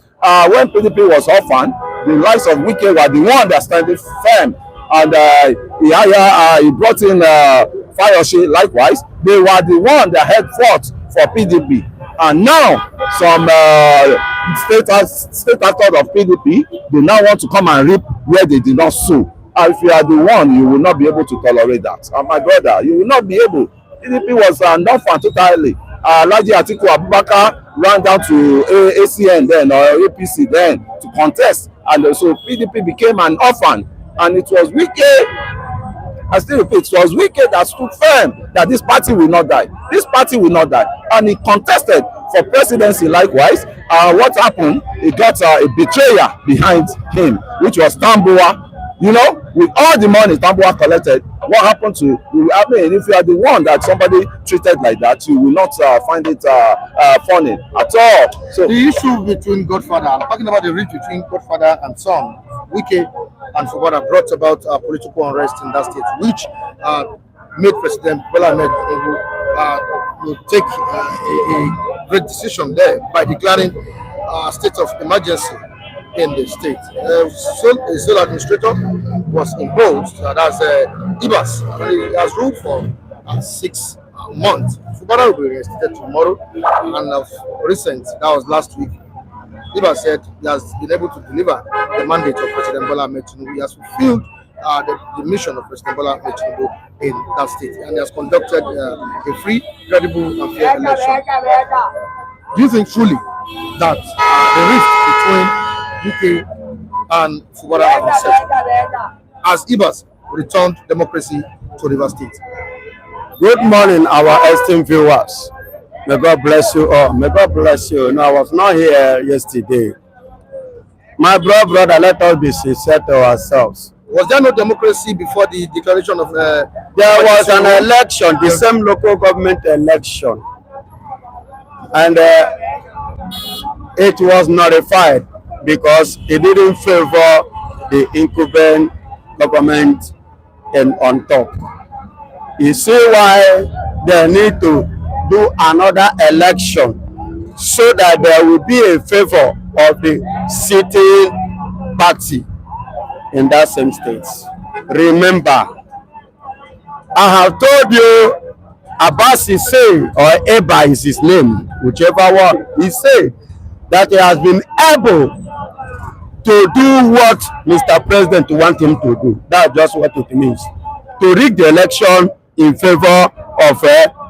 When PDP was orphaned, the likes of Wike were the one that standing firm, and he brought in Fayose. Likewise, they were the one that had fought for PDP. And now some state actors of PDP, they now want to come and reap where they did not sow. And if you are the one, you will not be able to tolerate that. And my brother, you will not be able. PDP was not fan totally. Alhaji Atiku Abubakar ran down to ACN then, or APC then, to contest. And so PDP became an orphan. And it was Wike, I still repeat, it was Wike that stood firm that this party will not die. This party will not die. And he contested for presidency likewise. What happened? He got a betrayer behind him, which was Tambuwa. You know, with all the money Tambuwa collected, what happened to you? I mean, if you are the one that somebody treated like that, you will not find it funny at all. So the issue between Godfather, I'm talking about the rift between Godfather and son, Wike and Fubara, brought about political unrest in that state, which made President Bola Tinubu take a great decision there by declaring a state of emergency in the state. A sole administrator was imposed, that's Ibas. He has ruled for 6 months. Fubara will be reinstated tomorrow, and of recent, that was last week, Ibas said he has been able to deliver the mandate of President Bola Tinubu. He has fulfilled the mission of President Bola Tinubu in that state, and he has conducted a free, credible, and fair election. Do you think truly that the rift between UK and Fubara have been settled as Ibas returned democracy to Rivers State? Good morning, our esteemed viewers. May God bless you all. May God bless you. No, I was not here yesterday. My brother, let us be sincere to ourselves. Was there no democracy before the declaration of there was an election, the same local government election, and it was nullified because it didn't favor the incumbent government and on top. You see why they need to do another election so that there will be a favor of the sitting party in that same state. Remember, I have told you, Abbas is saying, or Eba is his name, whichever one, he said that he has been able to do what Mr. President wants him to do. That's just what it means. To rig the election in favor of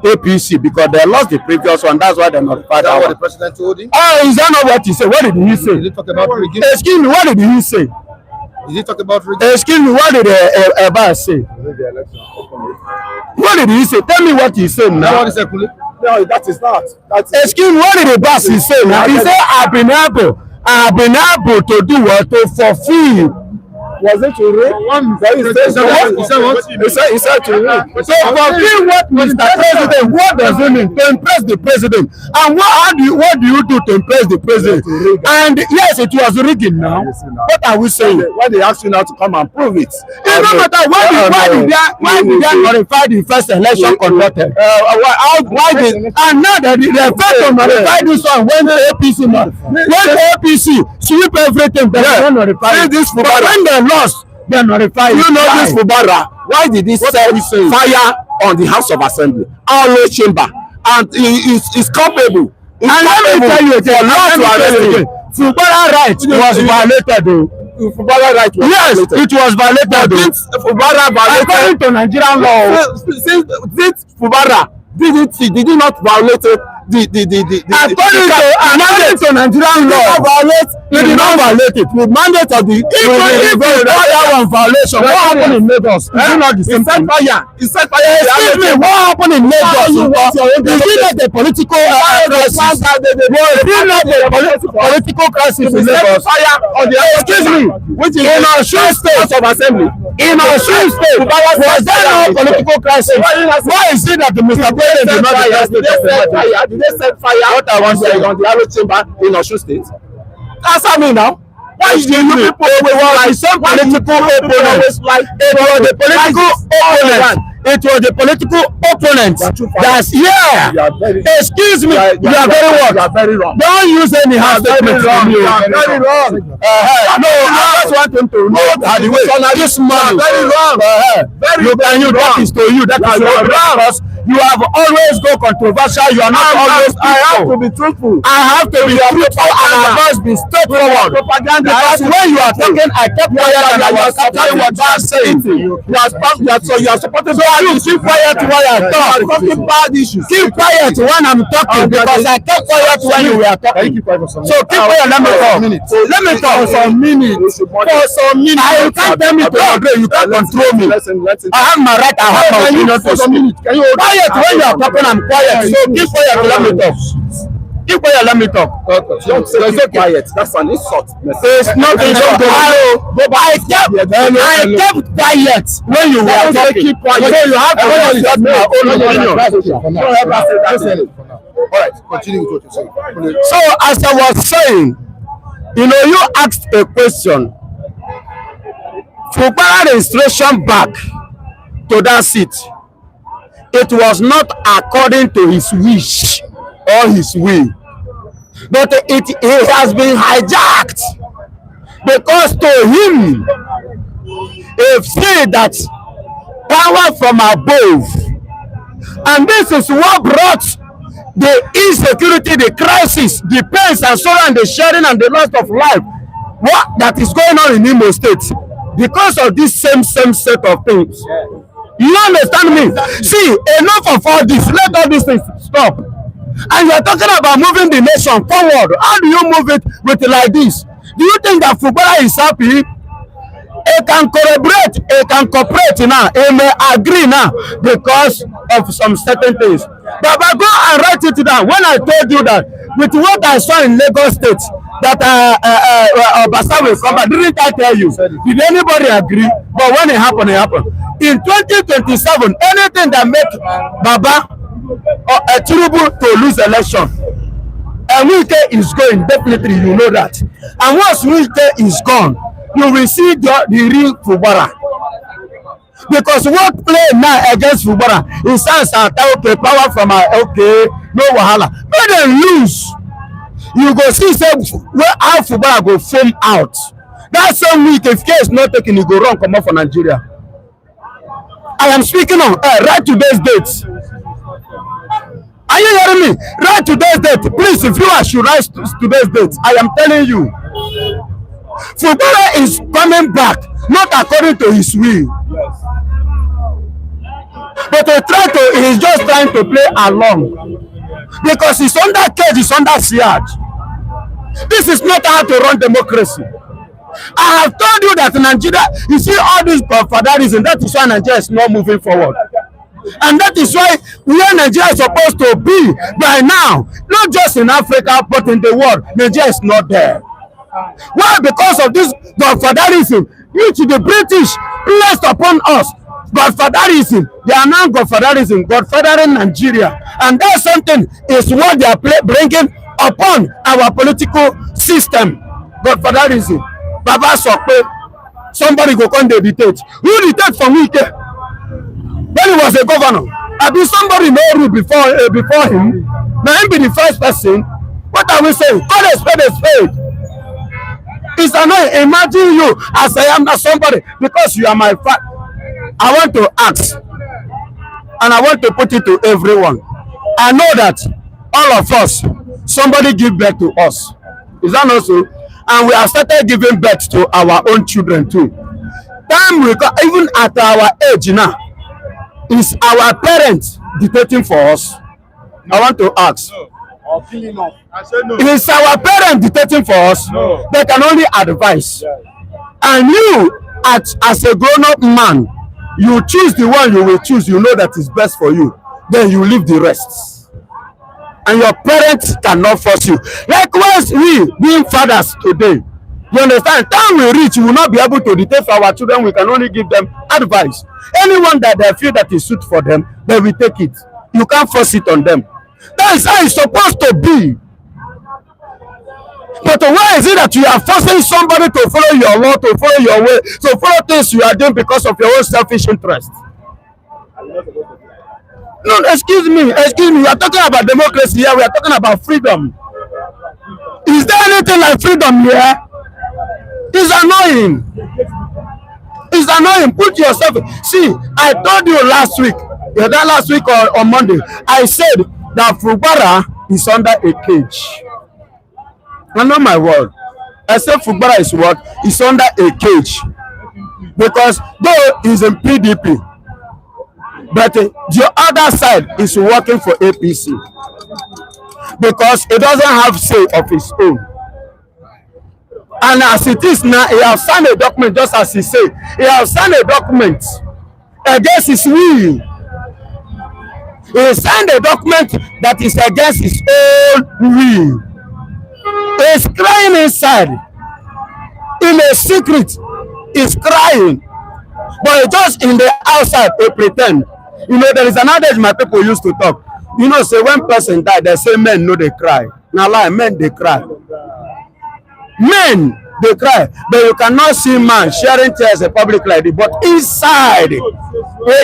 APC because they lost the previous one. That's why they're not part of what the president told him. Is that not what he said? What did he say? Did he talk about Excuse me, what did he say? Did he talk about rigging? Excuse me, what did Eba say? What did he say? Tell me what he said now. What is it, Kule? No, that is not. Excuse me, what did the boss say now? He said, I've been able to do what? To fulfill. Was it to read? He said to read. So fulfill what Mr. President, what does it mean? To impress the president. And what do you do to impress the president? And yes, it was rigging now. What are we saying? Why they ask you now to come and prove it? It no matter why did they notify the first election conducted? And now that they failed to notify this one when the APC sweep everything, they don't notify this. But when they lost, they notified. You know this Fubara? Why did he set fire on the House of Assembly, our chamber, and he is culpable? And let me tell you again, Fubara right was violated though. Fubara right was violated. It was violated though. Fubara violated according to Nigerian law. Since Fubara did he not violate according to Nigerian law, he did not violate it. The mandate of the violation. What happened in Lagos? Is it not the same thing? He set fire. Excuse me, what happened in Lagos? Is it not the political crisis? In Lagos? Excuse me, Which is in Osun State of Assembly. In Osun State, was there no political crisis? Why is it that the Mr. President did not Did they set fire on the Arrow chamber in Osun State? Answer me now. Why do you people like some political opponents? It was the political opponent that's excuse me, you are very wrong. Don't use any hard statement from you. You are very wrong. No, I just want him to know that the way this man very wrong. That is to you. That is wrong. Because you have always go controversial. You are not always. I have to be truthful. I have to be truthful and I must be straightforward. Because when you are talking, I kept quiet and I was capturing what you are saying. You are supporting. So you keep quiet while I talk. Talking bad issues. Keep quiet when I'm talking because I kept quiet when you were talking. So keep quiet. Let me talk. Let me talk for some minutes. For some minutes. You can't tell me to agree. You can't control me. I have my right. I have my opinion for some minutes. Can you quiet when you are talking? I'm quiet. So keep quiet. Let me talk. Keep quiet. Let me talk. Don't say keep quiet. That's an insult. It's not insult. I kept quiet when you were talking. Keep quiet. So you have to just my own opinion. All right, continue with what you're saying. So as I was saying, you asked a question. Fubara registration back to that seat. It was not according to his wish or his will, but it has been hijacked because to him, if say that power from above, and this is what brought the insecurity, the crisis, the pains and sorrow and the sharing and the loss of life, what that is going on in Imo State because of this same set of things. You understand me? See, enough of all this. Let all these things stop. And you are talking about moving the nation forward. How do you move it with like this? Do you think that Fubara is happy? He can collaborate, he can cooperate now, he may agree now because of some certain things. But go and write it down. When I told you that with what I saw in Lagos State, that Obasa will come back, didn't I tell you? Did anybody agree? But when it happened, it happened. In 2027, anything that make Baba Tinubu to lose election, and Wike is going, definitely you know that. And once Wike is gone, you will see the real Fubara. Because what play now against Fubara is okay, power from okay, no wahala. When they lose, you go see say where how Fubara go foam out. That same week, if case not taken, you go run come off for Nigeria. I am speaking on right today's date. Are you hearing me? Right today's date. Please, if you should write today's date, I am telling you. Fubara is coming back, not according to his will. Yes. But he's just trying to play along. Because he's under cage, he's under siege. This is not how to run democracy. I have told you that Nigeria, you see all this godfatherism, that is why Nigeria is not moving forward. And that is why where Nigeria is supposed to be by now, not just in Africa, but in the world, Nigeria is not there. Why? Because of this godfatherism, which the British placed upon us. Godfatherism, they are now godfathering Nigeria. And that's something is what they are bringing upon our political system. Godfatherism. Baba Sokpe, somebody go come dey dictate. Who dictate for me? When he was a governor, I be somebody no rule before him. Now him be the first person. What are we saying? Call a spade a spade. It's annoying. Imagine you as I am not somebody because you are my father. I want to ask, and I want to put it to everyone. I know that all of us, somebody give birth to us. Is that not so? And we have started giving birth to our own children too. Time will come, even at our age now, is our parents dictating for us? I want to ask. Or killing off. I said no. Is our parents dictating for us? No. They can only advise. And you, as a grown-up man, you choose the one you will choose. You know that is best for you. Then you leave the rest. And your parents cannot force you. Likewise, we being fathers today, you understand? Time we reach, we will not be able to dictate for our children. We can only give them advice. Anyone that they feel that is suit for them, they will take it. You can't force it on them. That is how it's supposed to be. But why is it that you are forcing somebody to follow your law, to follow your way, to follow things you are doing because of your own selfish interest? No, excuse me. We are talking about democracy here. We are talking about freedom. Is there anything like freedom here? It's annoying. It's annoying. Put yourself. See, I told you last week, or on Monday, I said that Fubara is under a cage. I know my word. I said Fubara is what? Is under a cage. Because though he's in PDP, but the other side is working for APC. Because he doesn't have say of his own. And as it is now, he has signed a document, just as he said. He has signed a document against his will. He signed a document that is against his own will. He's crying inside. In a secret, he's crying. But just in the outside, they pretend. You know, there is an adage my people used to talk. You know, say when person die, they say men know they cry. Now lie, men they cry. Men they cry, but you cannot see man sharing tears in public like this. But inside, he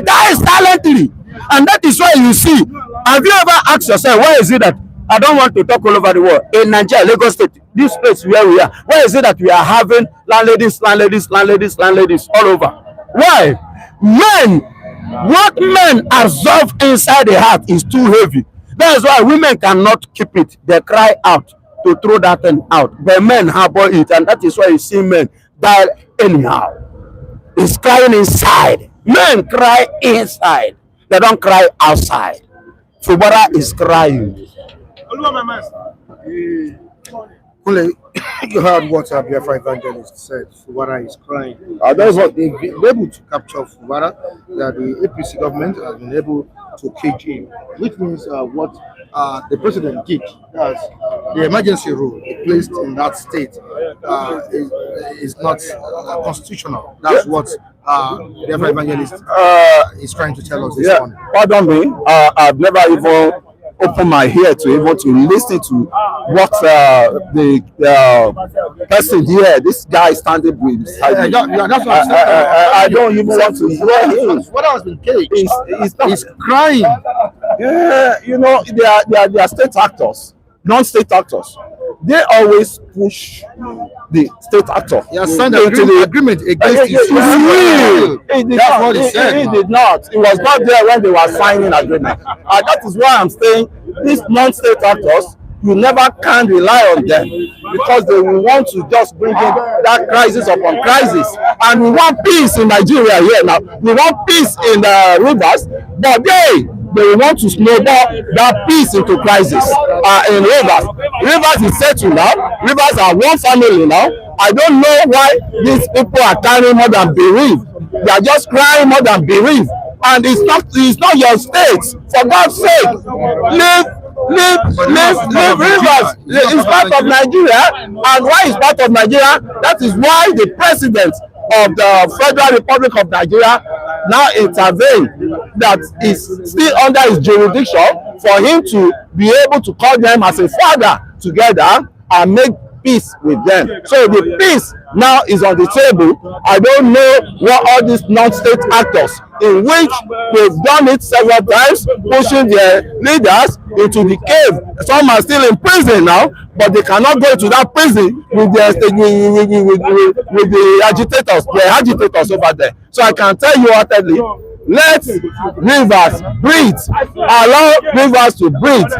dies silently. And that is why you see. Have you ever asked yourself, why is it that I don't want to talk all over the world? In Nigeria, Lagos State, this place where we are, why is it that we are having landladies all over? Why? Men, what men absorb inside the heart is too heavy. That is why women cannot keep it. They cry out to throw that thing out. But men harbor it, and that is why you see men die anyhow. It's crying inside. Men cry inside. They don't cry outside. Fubara is crying. You heard what our BFI evangelist said. Fubara is crying. That's what they've been able to capture Fubara, that the APC government has been able to cage him, which means what the president did, that's the emergency rule placed in that state, is not constitutional. That's what the BFI evangelist is trying to tell us this morning. Pardon me, I've never even open my ear to even to listen to what the person here, this guy standing beside me. That's what I don't even want to hear him. What has been caged? He's crying. Yeah, you know, they are state actors, non-state actors. They always push the state actor. He has signed an agreement against his will. That's what he said. He did not. He was not there when they were signing agreement. That is why I'm saying these non-state actors, you never can rely on them because they will want to just bring in that crisis upon crisis. And we want peace in Nigeria here now. We want peace in the rivers, but they want to snowball that peace into crisis in rivers. Rivers is settled now. Rivers are one family now. I don't know why these people are carrying more than bereaved. They are just crying more than bereaved. And it's not your state. For God's sake, leave Rivers. It's part of Nigeria. And why it's part of Nigeria? That is why the president of the Federal Republic of Nigeria now intervened, that is still under his jurisdiction, for him to be able to call them as a father together and make peace with them. So the peace now is on the table. I don't know what all these non-state actors, in which they've done it several times, pushing their leaders into the cave. Some are still in prison now, but they cannot go to that prison with the agitators, the agitators over there. So I can tell you utterly, let Rivers breathe. Allow Rivers to breathe.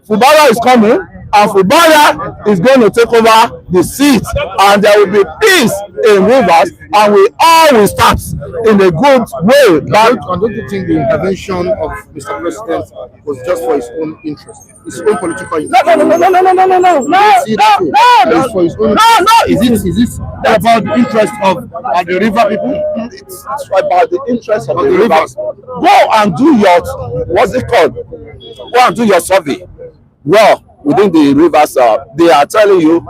Fubara is coming, and Fubara is going to take over the seat, and there will be peace in Rivers, and we all will start in a good way. But don't you think the intervention of Mr. President was just for his own interest, his own political interest? No. It's for his own interest. Is this about the interest of the river people? It's about the interest of the rivers. Go and do your, what's it called? Go and do your survey. Well, within the rivers, they are telling you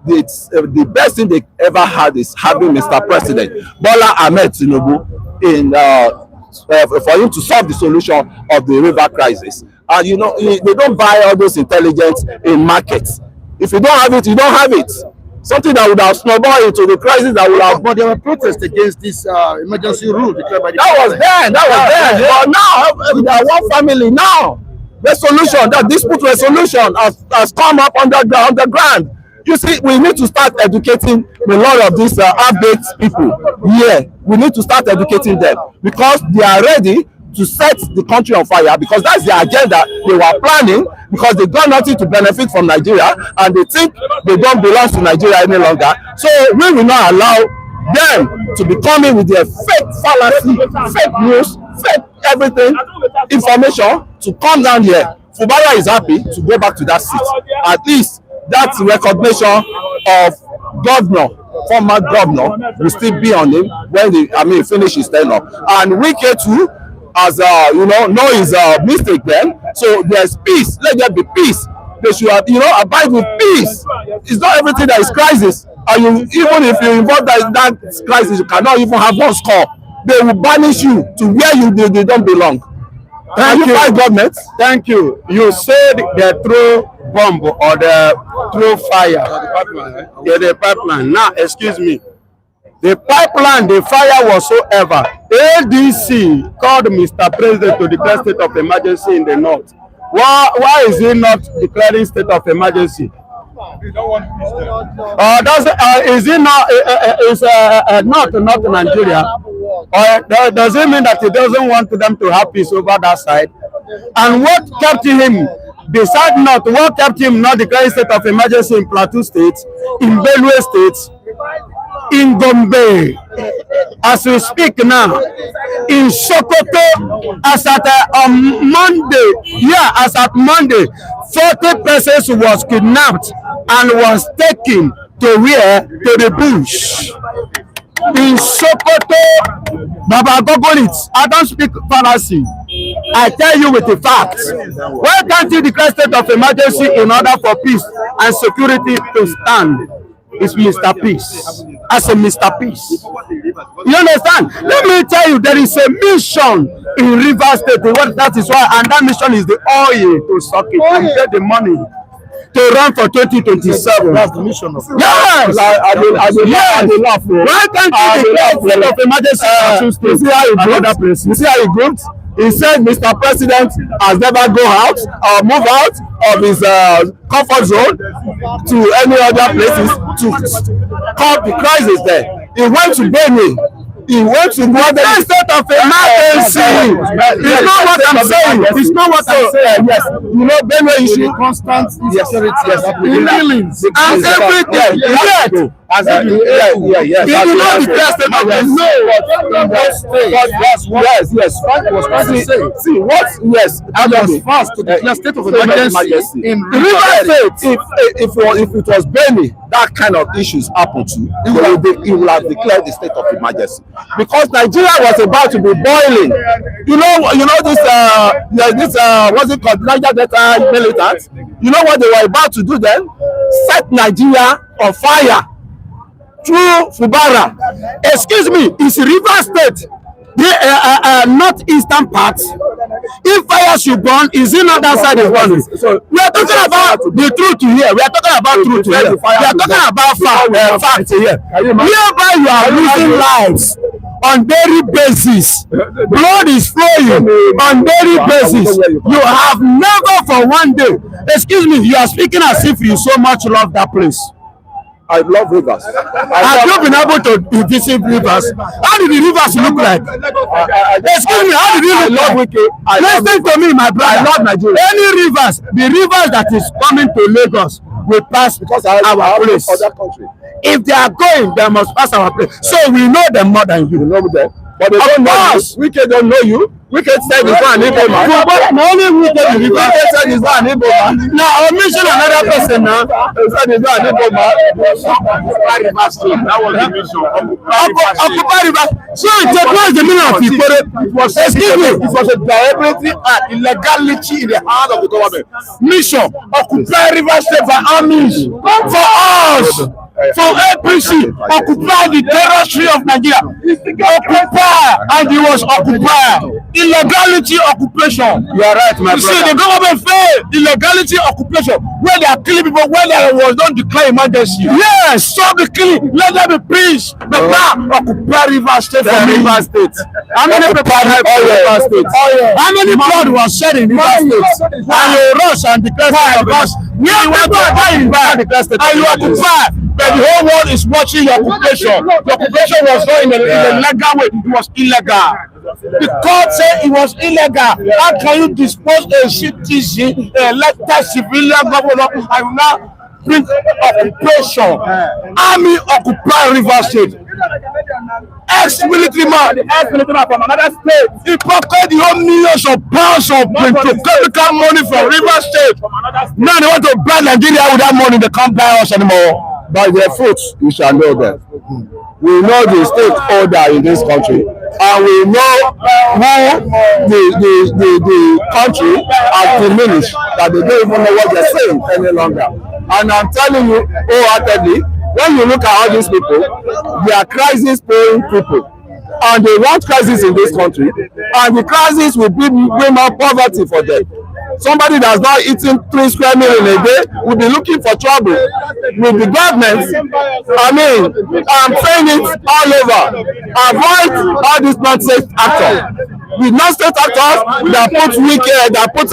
the best thing they ever had is having Mr. President Bola Tinubu in for him to solve the solution of the river crisis. And you know, they don't buy all those intelligence in markets. If you don't have it, you don't have it. Something that would have snowballed into the crisis that would have. But there were protests against this emergency rule declared by the. That was then. But now they are one family now. The solution, that dispute resolution has come up on the ground. You see, we need to start educating a lot of these half-baked people. Yeah, we need to start educating them, because they are ready to set the country on fire, because that's the agenda they were planning, because they got nothing to benefit from Nigeria, and they think they don't belong to Nigeria any longer. So we will not allow them to be coming with their fake fallacy, fake news, fake everything, information to come down here. Fubara is happy to go back to that seat. At least that's recognition of former governor will still be on him when he finish his tenure. And Wike too, as know his mistake then. So there's peace. Let there be peace. They should abide with peace. It's not everything that is crisis. And even if you involve that crisis, you cannot even have one score. They will banish you to where they don't belong. Thank you, government. Thank you. You said they throw bomb or they throw fire. The pipeline. Now, excuse me. The pipeline, the fire whatsoever. ADC called Mr. President to declare state of emergency in the north. Why is he not declaring state of emergency? We don't want peace is it not Nigeria? Or does it mean that he doesn't want them to have peace over that side? And what kept him, besides not, what kept him not declaring state of emergency in Plateau State, in Benue State, in Gombe, as we speak now, in Sokoto, as at Monday, 40 persons was kidnapped and was taken to where? To the bush. In Sokoto, Baba Google it. I don't speak fallacy. I tell you with the facts. Why can't you declare state of emergency in order for peace and security to stand? It's Mr. Peace. As a Mr. Peace. You understand? Let me tell you, there is a mission in Rivers State. That is why, and that mission is the oil to suck it and get the money to run for 2027. That's the mission of it. Yes! I will laugh. Why can't you declare state of emergency? You see how he grouped? You see how he grouped? He said Mr. President has never go out or move out of his comfort zone to any other places to curb the crisis there. He went to Benue. He went to the state of emergency. It's not what I'm saying. It's not what I'm saying. Yes. You know, Benue issue. Constant insecurity. Yes. And everything. Yes. Yes. He did not declare state of emergency. Yes. Frank was trying to say. See, what? Yes. I was forced to declare state of emergency in Rivers State. If it was Benue that kind of issues happen to, he will have declared the state of emergency, because Nigeria was about to be boiling. You know this what's it called, Niger Delta militants. You know what they were about to do then? Set Nigeria on fire through Fubara. Excuse me, it's Rivers State, the northeastern part. If fire should burn, is it not that side is burning? So we are talking about the truth here. We are talking about truth here. We are talking about facts here. Hereby you are losing lives on daily basis. Blood is flowing on daily basis. You have never for one day. Excuse me, you are speaking as if you so much love that place. I love rivers. Have you been able to visit rivers? How did the rivers look like? Excuse me, how did it look like? Listen to me, my brother. I love Nigeria. Any rivers, the rivers that is coming to Lagos will pass because our place. If they are going, they must pass our place. So we know them more than you. Know them. But they don't know us. We don't know you. We can say this one Igbo man. Only we can say this one Igbo man. Now I'll mention another person now. Say this one Igbo man. That was the mission. Occupy River. So what is the meaning of it? Excuse me. It was a deliberate and illegality in the hands of the government. Mission. Occupy River State by armies. For us. For APC, occupy the territory of Nigeria. Occupy, and he was occupied. Illegality occupation. You are right, my brother. You see, the government failed. Illegality occupation. Where they are killing people, where there was not declared emergency. Yes, stop the killing. Let there be peace. But now, occupy River State from River State. How many people have River State? How many blood was shed in River State? And you rush and declare because we want to die in River State. And you occupy. But the whole world is watching your occupation. The occupation was not in a legal way. It was illegal. The court said it was illegal. How can you dispose a citizen, a elected civilian governor, and now bring occupation? Army occupy River State. Ex-military man from another state. He pocketed the whole millions of pounds of petrochemical money from River State. Now they want to buy Nigeria with that money. They can't buy us anymore. By their fruits you shall know them. We know the stakeholder in this country, and we know who the country has diminished, that they don't even know what they're saying any longer. And I'm telling you wholeheartedly, when you look at all these people, they are crisis-prone people, and they want crisis in this country, and the crisis will bring more poverty for them. Somebody that's not eating 3 square meals in a day will be looking for trouble with the government. I mean, I'm saying it all over. Avoid all these nonsense actors. The nonsense actors that put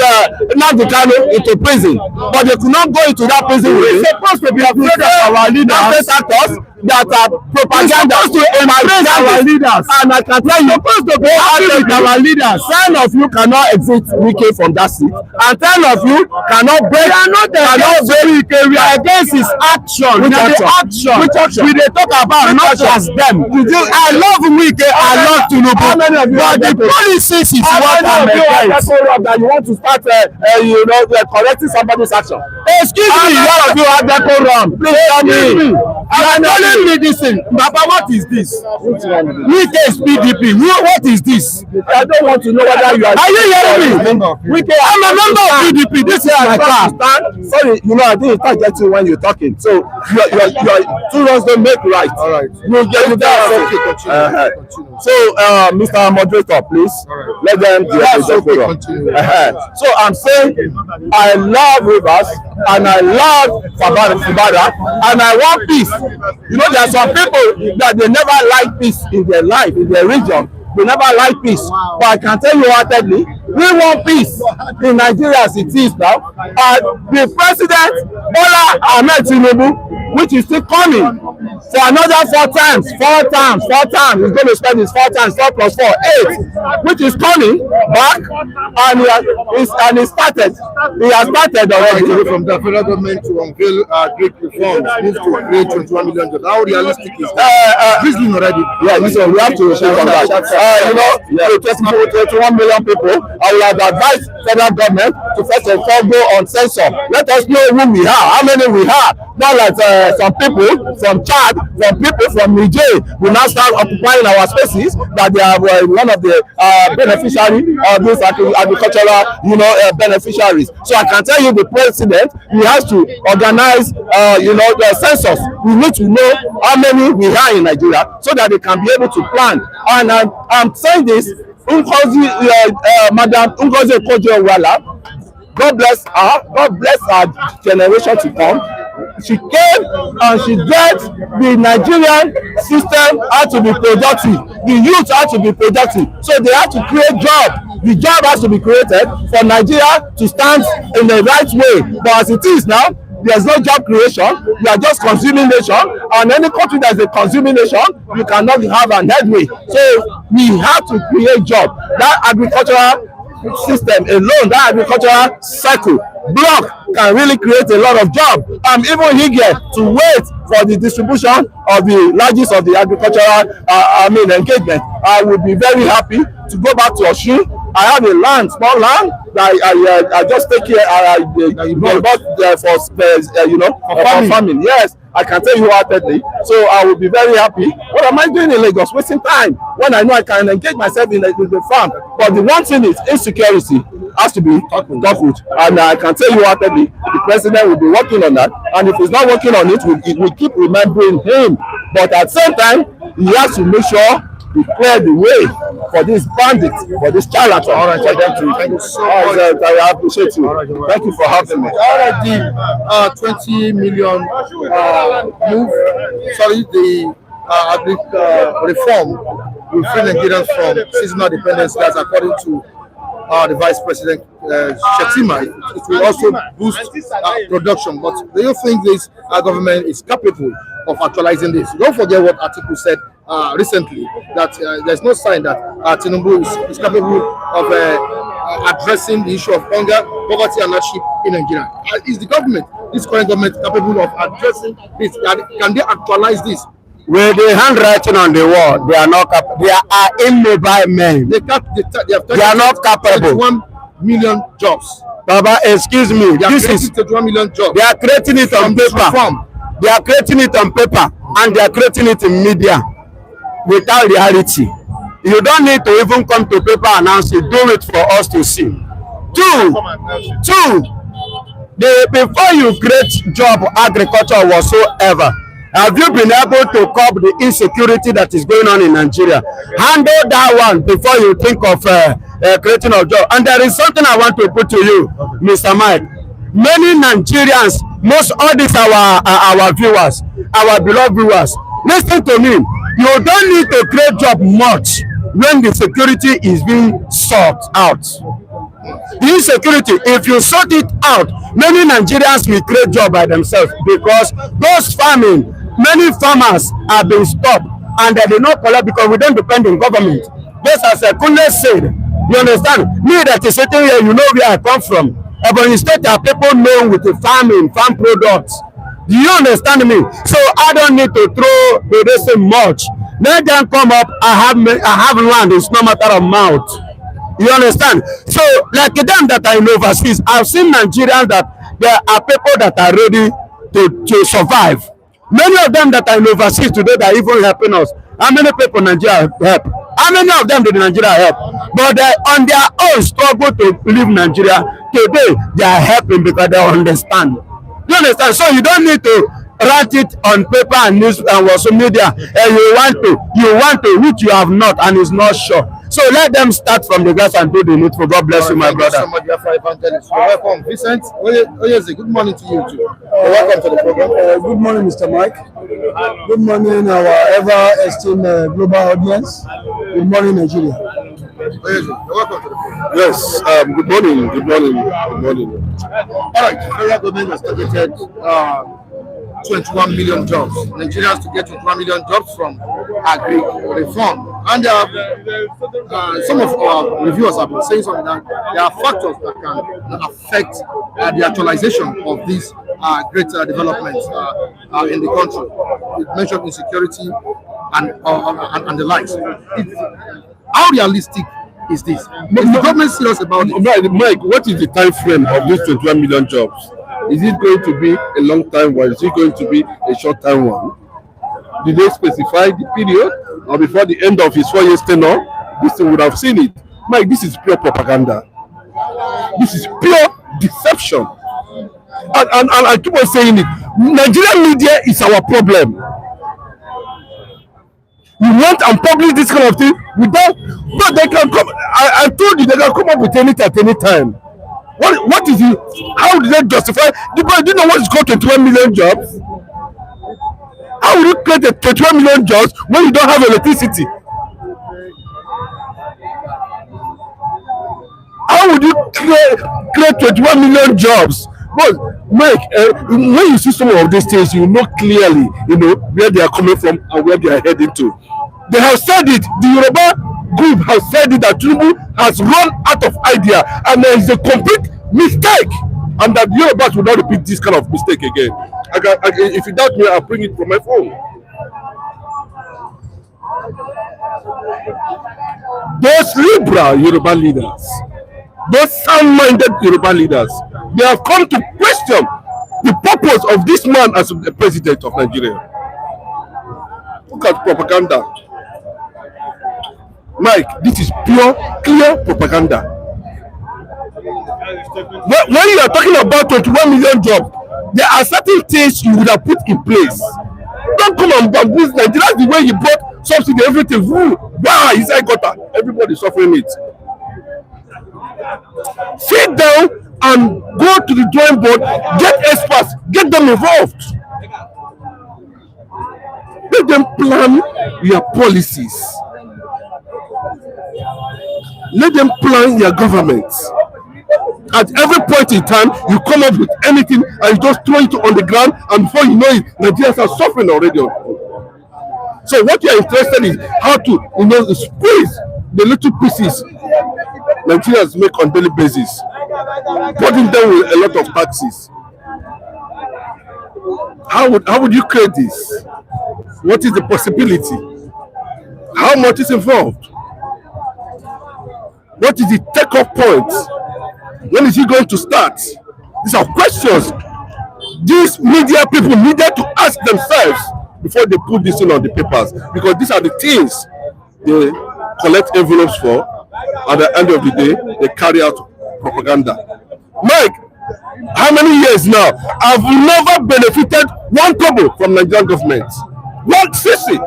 Nnamdi Kanu into prison, but they could not go into that prison with him. Supposed to be afraid of our leaders. Nonsense actors that are propaganda to embrace our leaders. And I can tell you, supposed to be happy with our leaders. 10 of you cannot exit Wike from that seat, and 10 of you cannot break. We are not against Wike. We are against his action. Which action? Which action? We dey talk about not as them. I love Wike. I love Tinubu. But the policies is what I'm against. That you want to start, correcting somebody's action. Excuse me, one of you have that program. Please tell me. I'm telling me this thing. Baba, what is this? Wike is PDP. What is this? I don't want to know whether you are. Are you hearing me? Wike, I'm a member of PDP. This is my car. Sorry, I didn't start getting when you're talking. So your 2 wrongs don't make right. All right. You get that. So, Mr. Moderator, please let them do it. So I'm saying I love rivers and I love Fubara and I want peace. There are some people that they never like peace in their life, in their region. They never like peace. But I can tell you wholeheartedly, we want peace in Nigeria as it is now. The president, Bola Tinubu, which is still coming for another 4 times. He's going to spend his 4 times, 4 plus 4, 8, which is coming. back, and he started. He has started already. From the federal government to unveil great reforms, move to create 21 million jobs. How realistic is that? Reasoning already. Yeah, listen, we have to check on that. To 21 million people, I will have advised federal government to first of all go on census. Let us know who we are, how many we are. Not like some people from Chad, some people from Niger will now start occupying our spaces that they are one of the beneficiaries of these agricultural, beneficiaries. So I can tell you, the president, he has to organize, the census. We need to know how many we are in Nigeria so that they can be able to plan. And I'm saying this, Madam Ngozi Okonjo-Iweala, God bless her. God bless her generation to come. She came and she get the Nigerian system had to be productive. The youth had to be productive. So they have to create job. The job has to be created for Nigeria to stand in the right way. But as it is now, there's no job creation. We are just consuming nation. And any country that is a consuming nation, you cannot have an headway. So we have to create job. That agricultural system alone, that agricultural cycle block can really create a lot of job. Even here to wait for the distribution of the largest of the agricultural engagement. I would be very happy to go back to Osun. I have a land, small land that I just take care. I bought for farming. Yes, I can tell you wholeheartedly. So I will be very happy. What am I doing in Lagos? Wasting time when I know I can engage myself in the farm. But the one thing is insecurity has to be tackled. And I can tell you wholeheartedly, the president will be working on that. And if he's not working on it, we keep remembering him. But at the same time, he has to make sure we clear the way for this bandit, for this charlatan. All right, thank you so much. I appreciate you. Thank you for having me. All right, the 20 million reform will free Nigerians from seasonal dependence. That's according to the Vice President Shettima. It will also boost production. But do you think this government is capable of actualizing this? Don't forget what Atiku said recently, that there's no sign that Tinubu is capable of addressing the issue of hunger, poverty, and hardship in Nigeria. Is the government, this current government, capable of addressing this? Can they actualize this? With the handwriting on the wall, they are not capable. They are immobile men. They are not capable. 1 million jobs. Baba, excuse me. This is 1 million jobs. They are creating it on paper. They are creating it on paper, and they are creating it in media without reality. You don't need to even come to paper announce it. Do it for us to see. Two. Before you create job, agriculture whatsoever, have you been able to curb the insecurity that is going on in Nigeria? Handle that one before you think of creating a job. And there is something I want to put to you, Mr. Mike. Many Nigerians, most all these our viewers, our beloved viewers, listen to me. You don't need to create job much when the security is being sought out. The insecurity, if you sort it out, many Nigerians will create job by themselves, because those farming, many farmers have been stopped and they did not collect because we don't depend on government. Just as Kunle said, you understand? Me that is sitting here, you know where I come from. Ebonyi State are people known with the farming, farm products. Do you understand me? So I don't need to throw the rest much. Let them come up. I have land. It's no matter of mouth. You understand? So like them that are in overseas, I've seen Nigerians that there are people that are ready to survive. Many of them that are in overseas today that are even helping us. How many people Nigeria help? How many of them did Nigeria help? But they on their own struggle to leave Nigeria. Today they are helping because they understand. You understand? So you don't need to write it on paper and news and also media. And you want to, which you have not, and is not sure. So let them start from the grass and do the needful. God bless you, my brother. Thank you so much, Evangelist. You're welcome, Vincent. Good morning to you too. Welcome to the program. Good morning, Mr. Mike. Good morning, our ever-esteemed global audience. Good morning, Nigeria. You're welcome to the program. Yes. Good morning. Good morning. Good morning. All right. The federal government has targeted 21 million jobs. Nigerians to get 21 million jobs from agri reform. And some of our reviewers have been saying something that there are factors that can affect the actualization of these great developments in the country. It mentioned insecurity and the likes. How realistic is this? Is the government serious about it? Mike, what is the time frame of these 21 million jobs? Is it going to be a long time one? Is it going to be a short time one? Did they specify the period, or before the end of his 4 years tenure, this thing would have seen it? Mike, this is pure propaganda. This is pure deception. And I keep on saying it. Nigerian media is our problem. You want and publish this kind of thing without, but they can come. I told you they can come up with anything at any time. What is it? How do they justify? Do you know what is called 21 million jobs? How will you create a 21 million jobs when you don't have electricity? How would you create 21 million jobs? But Mike, when you see some of these things, you know clearly, where they are coming from and where they are heading to. They have said it. The Yoruba group has said it that Tinubu has run out of idea, and there is a complete mistake, and that the Yorubas will not repeat this kind of mistake again. If you doubt me, I'll bring it from my phone. Those liberal Yoruba leaders, those sound-minded Yoruba leaders, they have come to question the purpose of this man as the president of Nigeria. Look at propaganda. Mike, this is pure, clear propaganda. When you are talking about 21 million jobs, there are certain things you would have put in place. Don't come and bamboozle Nigeria the way you brought subsidy, everything. Wow, inside gutter. Everybody suffering it. Sit down and go to the drawing board, get experts, get them involved. Let them plan your policies. Let them plan your government. At every point in time, you come up with anything and you just throw it on the ground, and before you know it, Nigerians are suffering already. So what you are interested in, how to squeeze the little pieces Nigerians make on daily basis, putting them with a lot of taxes. How would you create this? What is the possibility? How much is involved? What is the take-off point? When is he going to start? These are questions these media people needed to ask themselves before they put this in on the papers, because these are the things they collect envelopes for. At the end of the day, they carry out propaganda. Mike, how many years now? I've never benefited one kobo from Nigerian government. One sissy.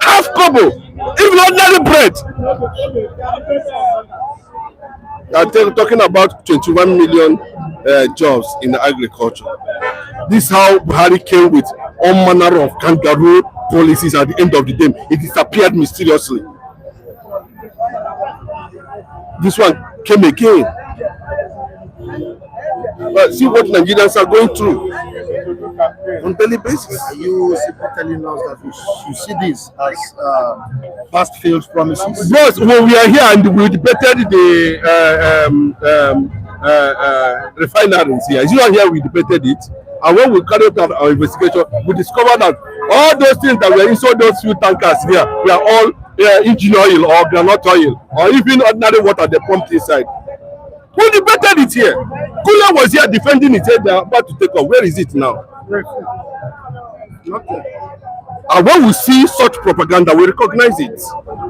Half kobo. Even ordinary bread. I'm talking about 21 million jobs in agriculture. This is how Buhari came with all manner of kangaroo policies. At the end of the day, it disappeared mysteriously. This one came again. But see what Nigerians are going through on daily basis. Are you telling us that you see this as past failed promises? Yes, when we are here and we debated the refineries here. Is you are here, we debated it. And when we carried out our investigation, we discovered that all those things that were inside those few tankers here were all engine oil or granite oil or even ordinary water they pumped inside. We debated it here. Kula was here defending it. They are about to take off. Where is it now? And when we see such propaganda, we recognize it.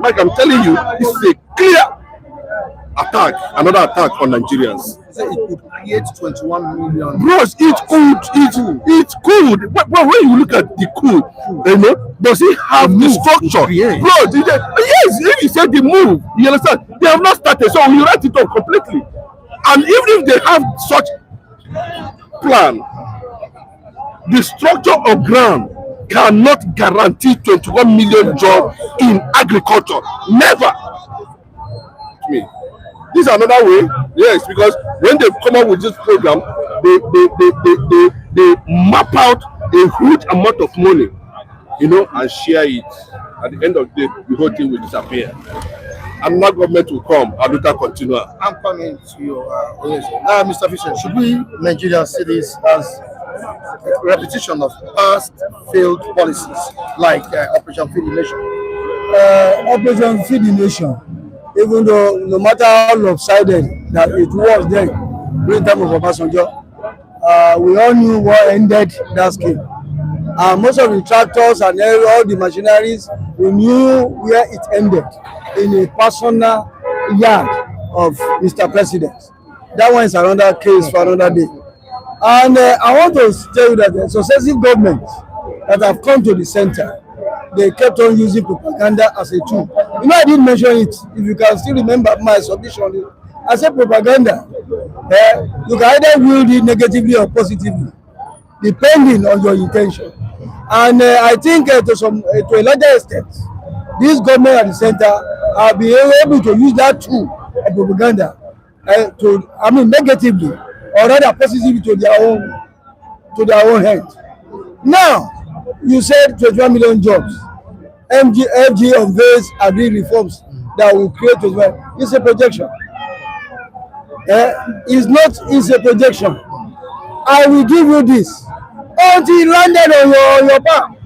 Like I'm telling you, this is a clear attack, another attack on Nigerians. So it could create 21 million. Bros, it could. But when you look at the could, does it have the structure? Bros, yes, if you say the move, you understand? They have not started, so you write it off completely. And even if they have such plan, the structure of ground cannot guarantee 21 million jobs in agriculture. Never. This is another way, yes, because when they come up with this program, they map out a huge amount of money, and share it. at the end of the day, the whole thing will disappear. Another government will come and we can continue. I'm coming to you. Mr. Fisher, should we Nigerians see this as a repetition of past failed policies like Operation Feed the Nation? Operation Feed the Nation, even though no matter how lopsided that it was then during the time of Obasanjo, we all knew what ended that scheme. Most of the tractors and all the machineries, we knew where it ended, in a personal yard of Mr. President. That one is another case for another day. And I want to tell you that the successive governments that have come to the center, they kept on using propaganda as a tool. You know, I didn't mention it. If you can still remember my submission, I said propaganda. You can either wield it negatively or positively, depending on your intention. And I think to a larger extent, this government at the center have been able to use that tool of propaganda negatively or rather positively to their own hand. Now, you said 21 million jobs. FG unveils agreed reforms that will create 21. It's a projection. It's a projection. I will give you this until it landed on your palm.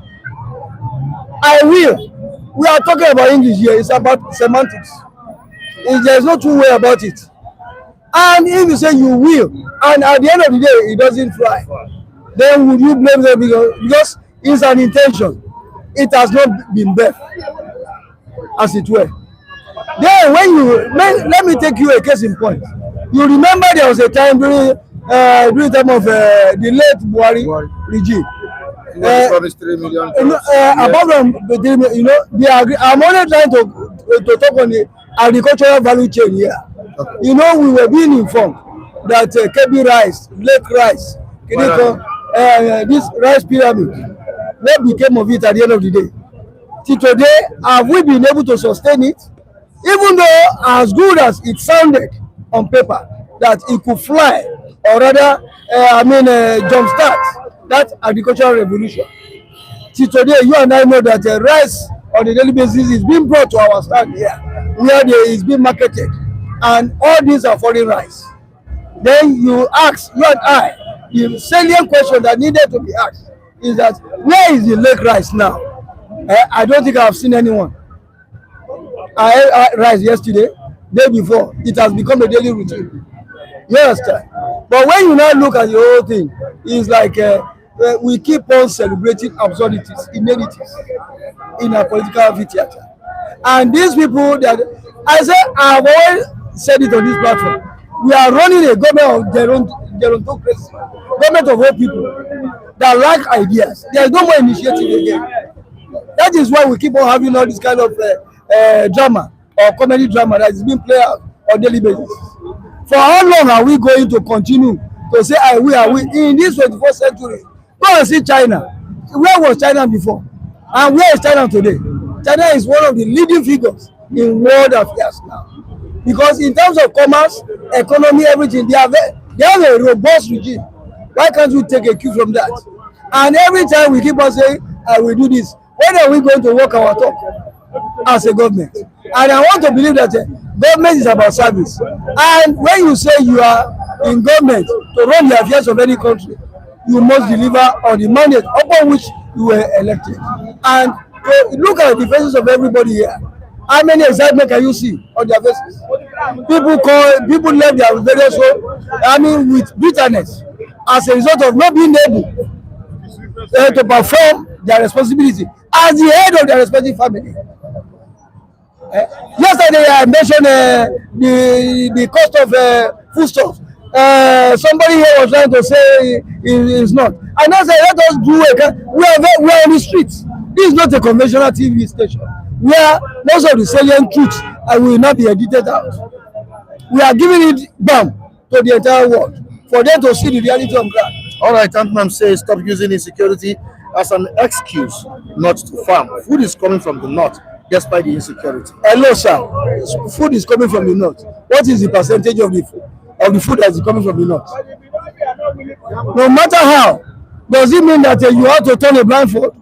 I will. We are talking about English here. It's about semantics. There's no two way about it. And if you say you will, and at the end of the day it doesn't fly, then would you blame them because it's an intention? It has not been birthed, as it were. Then let me take you a case in point. You remember there was a time during the time of the late Buhari regime. Promised 3 million. Apart from I'm only trying to talk on the agricultural value chain here. Okay. You know, we were being informed that KB rice, Lake rice, this rice pyramid, what became of it at the end of the day? Till today, have we been able to sustain it? Even though as good as it sounded on paper that it could fly, or rather, jumpstart that agricultural revolution. Till today, you and I know that rice on a daily basis is being brought to our stand here, where there is being marketed, and all these are foreign rice. Then you ask, you and I, the salient question that needed to be asked is that where is the lake rice now? I don't think I have seen anyone. I ate rice yesterday, day before. It has become a daily routine. You understand? But when you now look at the whole thing, it's like we keep on celebrating absurdities, inanities in our political theater. And these people that I say, I've always said it on this platform, we are running a government of gerontocracy, government of all people that lack ideas. There is no more initiative again. That is why we keep on having all this kind of drama or comedy drama that is being played out on daily basis. For how long are we going to continue to say, are we in this 21st century? Go and see China. Where was China before? And where is China today? China is one of the leading figures in world affairs now. Because in terms of commerce, economy, everything, they have a robust regime. Why can't we take a cue from that? And every time we keep on saying, I will do this. When are we going to walk our talk as a government? And I want to believe that government is about service. And when you say you are in government to run the affairs of any country, you must deliver on the mandate upon which you were elected. And look at the faces of everybody here. How many excitement can you see on their faces? People left their various home, with bitterness as a result of not being able to perform their responsibility as the head of their respective family. Yesterday I mentioned the cost of foodstuffs. Somebody here was trying to say it's not. And I said, let us do it. We are on the streets. This is not a conventional TV station where most of the salient truths will not be edited out. We are giving it bam to the entire world for them to see the reality of ground. All right, Antman says stop using insecurity as an excuse not to farm. Food is coming from the north despite the insecurity. Hello, sir. Food is coming from the north. What is the percentage of the food that is coming from the north? No matter how, does it mean that you have to turn a blindfold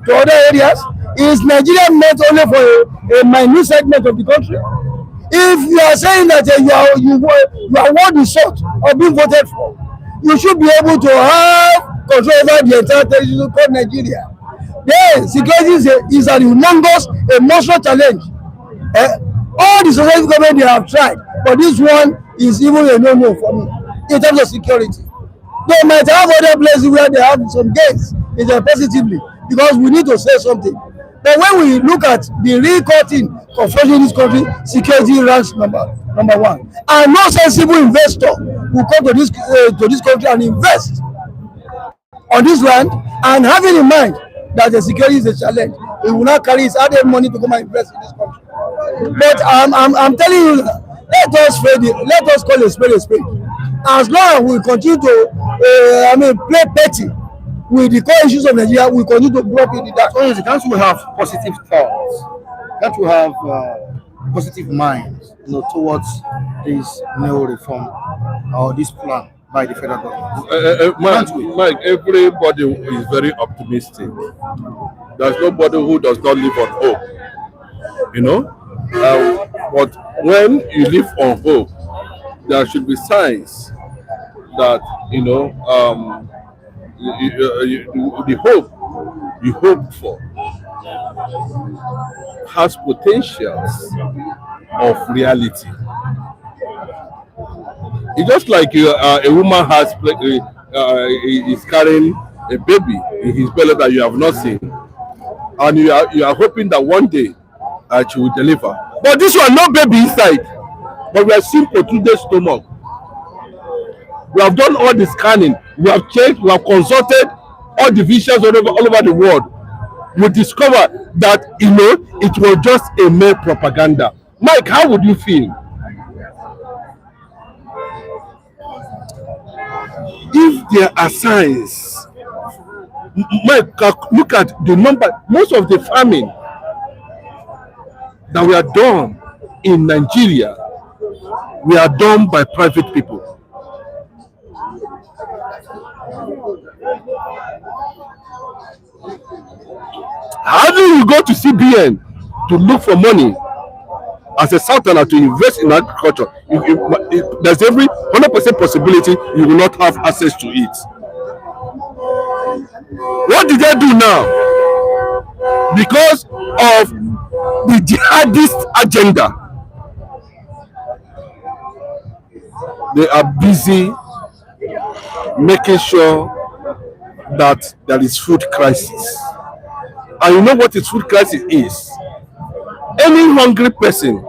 to other areas? Is Nigeria meant only for a minute segment of the country? If you are saying that you are worth the sort of being voted for, you should be able to have control over the entire territory called Nigeria. Then security is a humongous, a monstrous challenge. All the society government they have tried, but this one is even a no-no for me in terms of security. They might have other places where they have some gains positively, because we need to say something. But when we look at the real cutting construction in this country, security ranks number one. And no sensible investor will come to this country and invest on this land, and having in mind that the security is a challenge, he will not carry his hard money to come and invest in this country. But I'm telling you, let us call a spade a spade. As long as we continue to play petty with the core issues of Nigeria, we continue to block it in that. So can't we have positive thoughts? Can't we have positive minds, towards this new reform or this plan by the federal government? Mike, everybody is very optimistic. There's nobody who does not live on hope. But when you live on hope, there should be signs that the hope you hoped for has potentials of reality. It's just like a woman is carrying a baby in his belly that you have not seen, and you are hoping that one day she will deliver. But this one, no baby inside, but we are seeing protruded stomach. We have done all the scanning, we have checked, we have consulted all the visions all over the world. We discovered that it was just a mere propaganda. Mike, how would you feel if there are signs? Mike, look at the number. Most of the farming that we are done in Nigeria, we are done by private people. How do you go to CBN to look for money as a southerner to invest in agriculture? There's every 100% possibility you will not have access to it. What did they do now? Because of the jihadist agenda, they are busy making sure that there is food crisis. And you know what a food crisis is? Any hungry person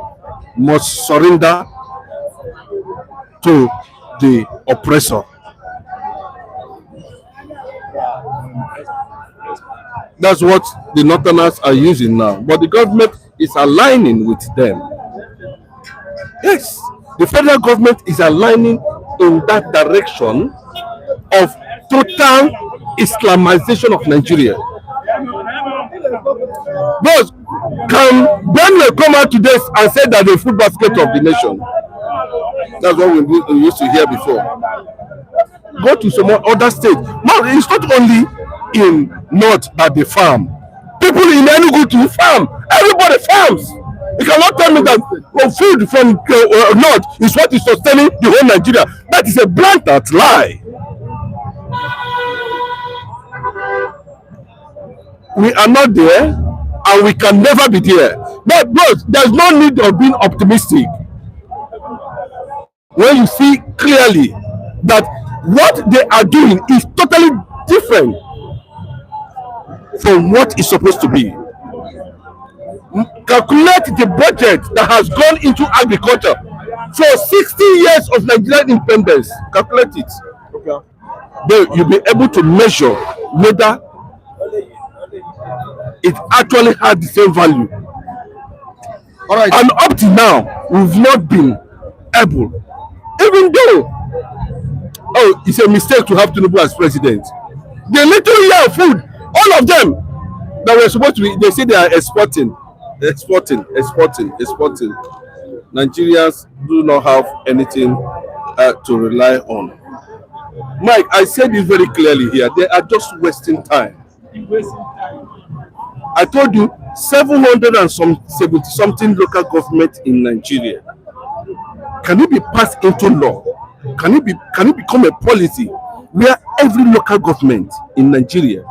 must surrender to the oppressor. That's what the Northerners are using now. But the government is aligning with them. Yes, the federal government is aligning in that direction of total Islamization of Nigeria. But can Benue come out today and say that the food basket of the nation? That's what we used to hear before. Go to some other states. Now, it's not only in North that they farm. People in Enugu to farm. Everybody farms. You cannot tell me that food from North is what is sustaining the whole Nigeria. That is a blatant lie. We are not there, and we can never be there. But there's no need of being optimistic when you see clearly that what they are doing is totally different from what is supposed to be. Calculate the budget that has gone into agriculture for 60 years of Nigerian independence. Calculate it. Okay. Then you'll be able to measure whether it actually had the same value. All right. And up to now, we've not been able, even though it's a mistake to have Tinubu as president. The little year of food, all of them that were supposed to be, they say they are exporting. Nigerians do not have anything to rely on. Mike, I said this very clearly here. They are just wasting time. I told you 700 and some 70 something local government in Nigeria. Can it be passed into law? Can it become a policy where every local government in Nigeria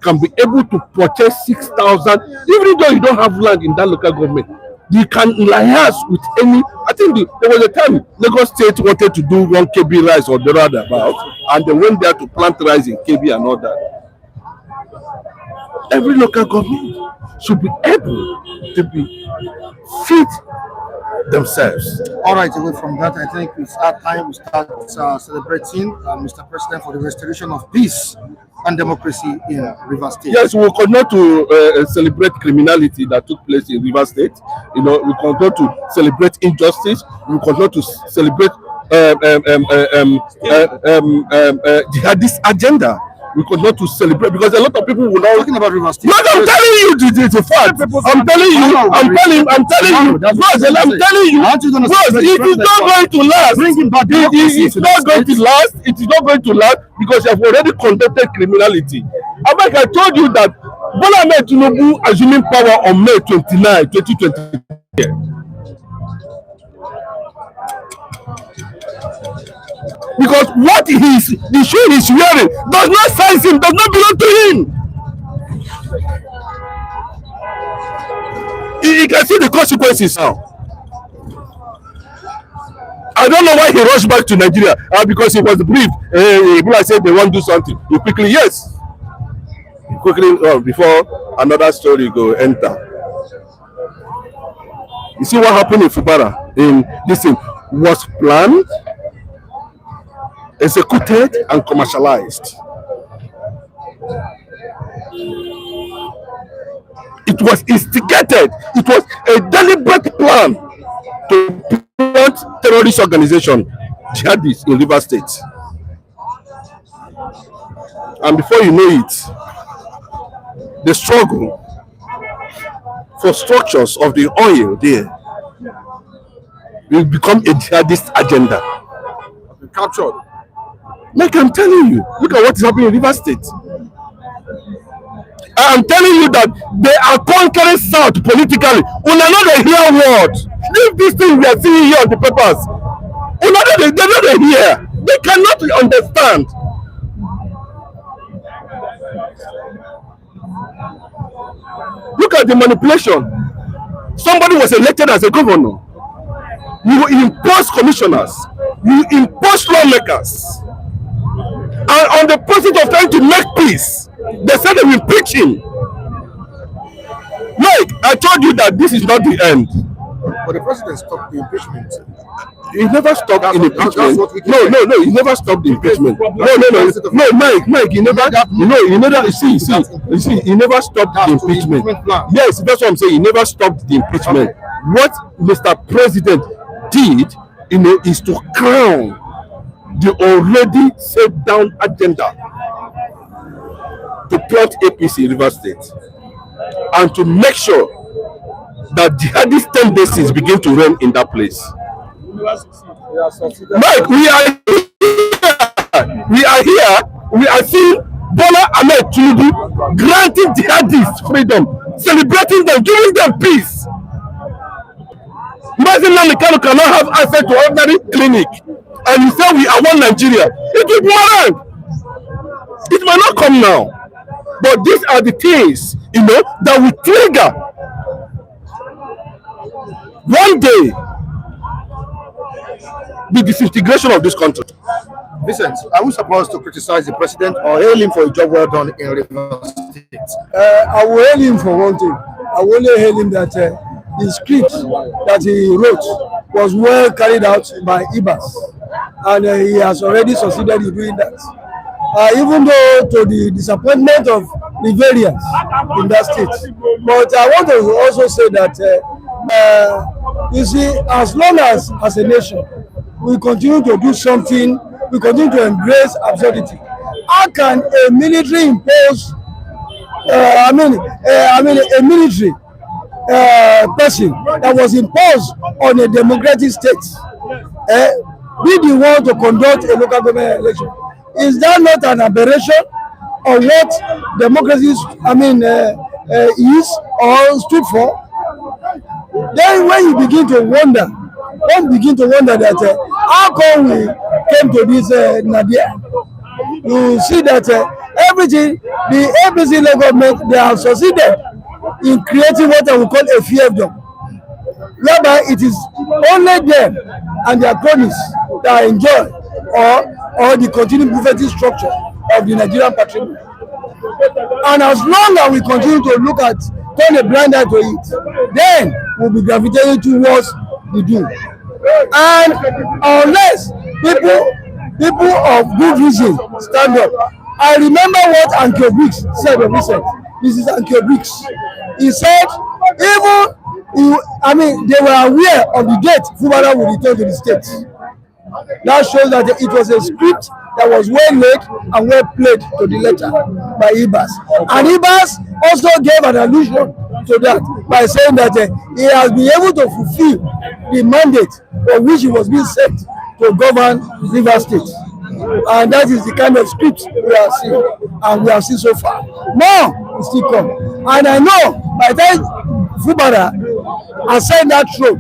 can be able to purchase 6,000, even though you don't have land in that local government, you can liaise with any. I think there was a time Lagos State wanted to do 1 kb rice or the other about, and they went there to plant rice in kb and all that. Every local government should be able to be feed themselves. All right, away from that, I think it's our time we start celebrating, Mr. President, for the restoration of peace and democracy in Rivers State. Yes, we will continue to celebrate criminality that took place in Rivers State. You know, we continue to celebrate injustice. We continue to celebrate jihadist agenda. We continue to celebrate because a lot of people will not talking about Rivers State. No, I'm telling you, it's a fact. I'm telling you, I'm telling you, I'm telling you, it is not going to last. It's not going to last. It is not going to last because you have already conducted criminality. Like I told you that Bola Tinubu assuming power on May 29, 2020. Because what the shoe he's wearing does not size him, does not belong to him. He can see the consequences now. I don't know why he rushed back to Nigeria. Because he was briefed. People said they want to do something. He quickly, before another story go enter. You see what happened in Fubara? In this thing was planned, executed and commercialized. It was instigated. It was a deliberate plan to plant terrorist organization, jihadists in Rivers State. And before you know it, the struggle for structures of the oil there will become a jihadist agenda. Captured. Like I'm telling you, look at what is happening in Rivers State. I'm telling you that they are conquering South politically. Una know they hear word. Leave this thing we are seeing here on the papers. Una know they know they hear. They cannot understand. Look at the manipulation. Somebody was elected as a governor. You impose commissioners. You impose lawmakers. And on the process of trying to make peace, they said they will impeach him. Like, I told you that this is not the end. But the president stopped the impeachment. He never stopped the impeachment. No, he never stopped the impeachment. No, Mike, he never, see, he never stopped the impeachment. Yes, that's what I'm saying. He never stopped the impeachment. What Mr. President did, is to crown the already set down agenda to plant APC in Rivers State and to make sure that jihadist tendencies begin to run in that place. Mike, we are here. We are seeing Bola Tinubu granting jihadists freedom, celebrating them, giving them peace. Imagine now the cannot have access to ordinary clinic. And you say we are one Nigeria. It will be wrong. It might not come now, but these are the things that will trigger one day the disintegration of this country. Vincent, are we supposed to criticize the president or hail him for a job well done in Rivers State? I will hail him for one thing. I will only hail him that the script that he wrote was well carried out by Ibas. And he has already succeeded in doing that. Even though to the disappointment of Riverians in that state. But I want to also say that, you see, as long as a nation, we continue to do something, we continue to embrace absurdity. How can a military impose, a military person that was imposed on a democratic state, be the one to conduct a local government election? Is that not an aberration of what democracy is or stood for, then when you begin to wonder, that how come we came to this nadir, you see that everything, the APC government, they have succeeded in creating what I will call a fiefdom, whereby it is only them and their cronies that enjoy or the continued buffeting structure of the Nigerian patrimony. And as long as we continue to look at, turn a blind eye to it, then we'll be gravitating towards the doom. And unless people of good reason stand up. I remember what Ankyo Briggs said of recent. This is Ankyo Briggs. He said they were aware of the date Fubara would return to the States. That shows that it was a script that was well laid and well played to the letter by Ibas. And Ibas also gave an allusion to that by saying that he has been able to fulfill the mandate for which he was being set to govern Rivers State. And that is the kind of script we are seeing, and we have seen so far. More will still come. And I know by the time Fubara has said that truth,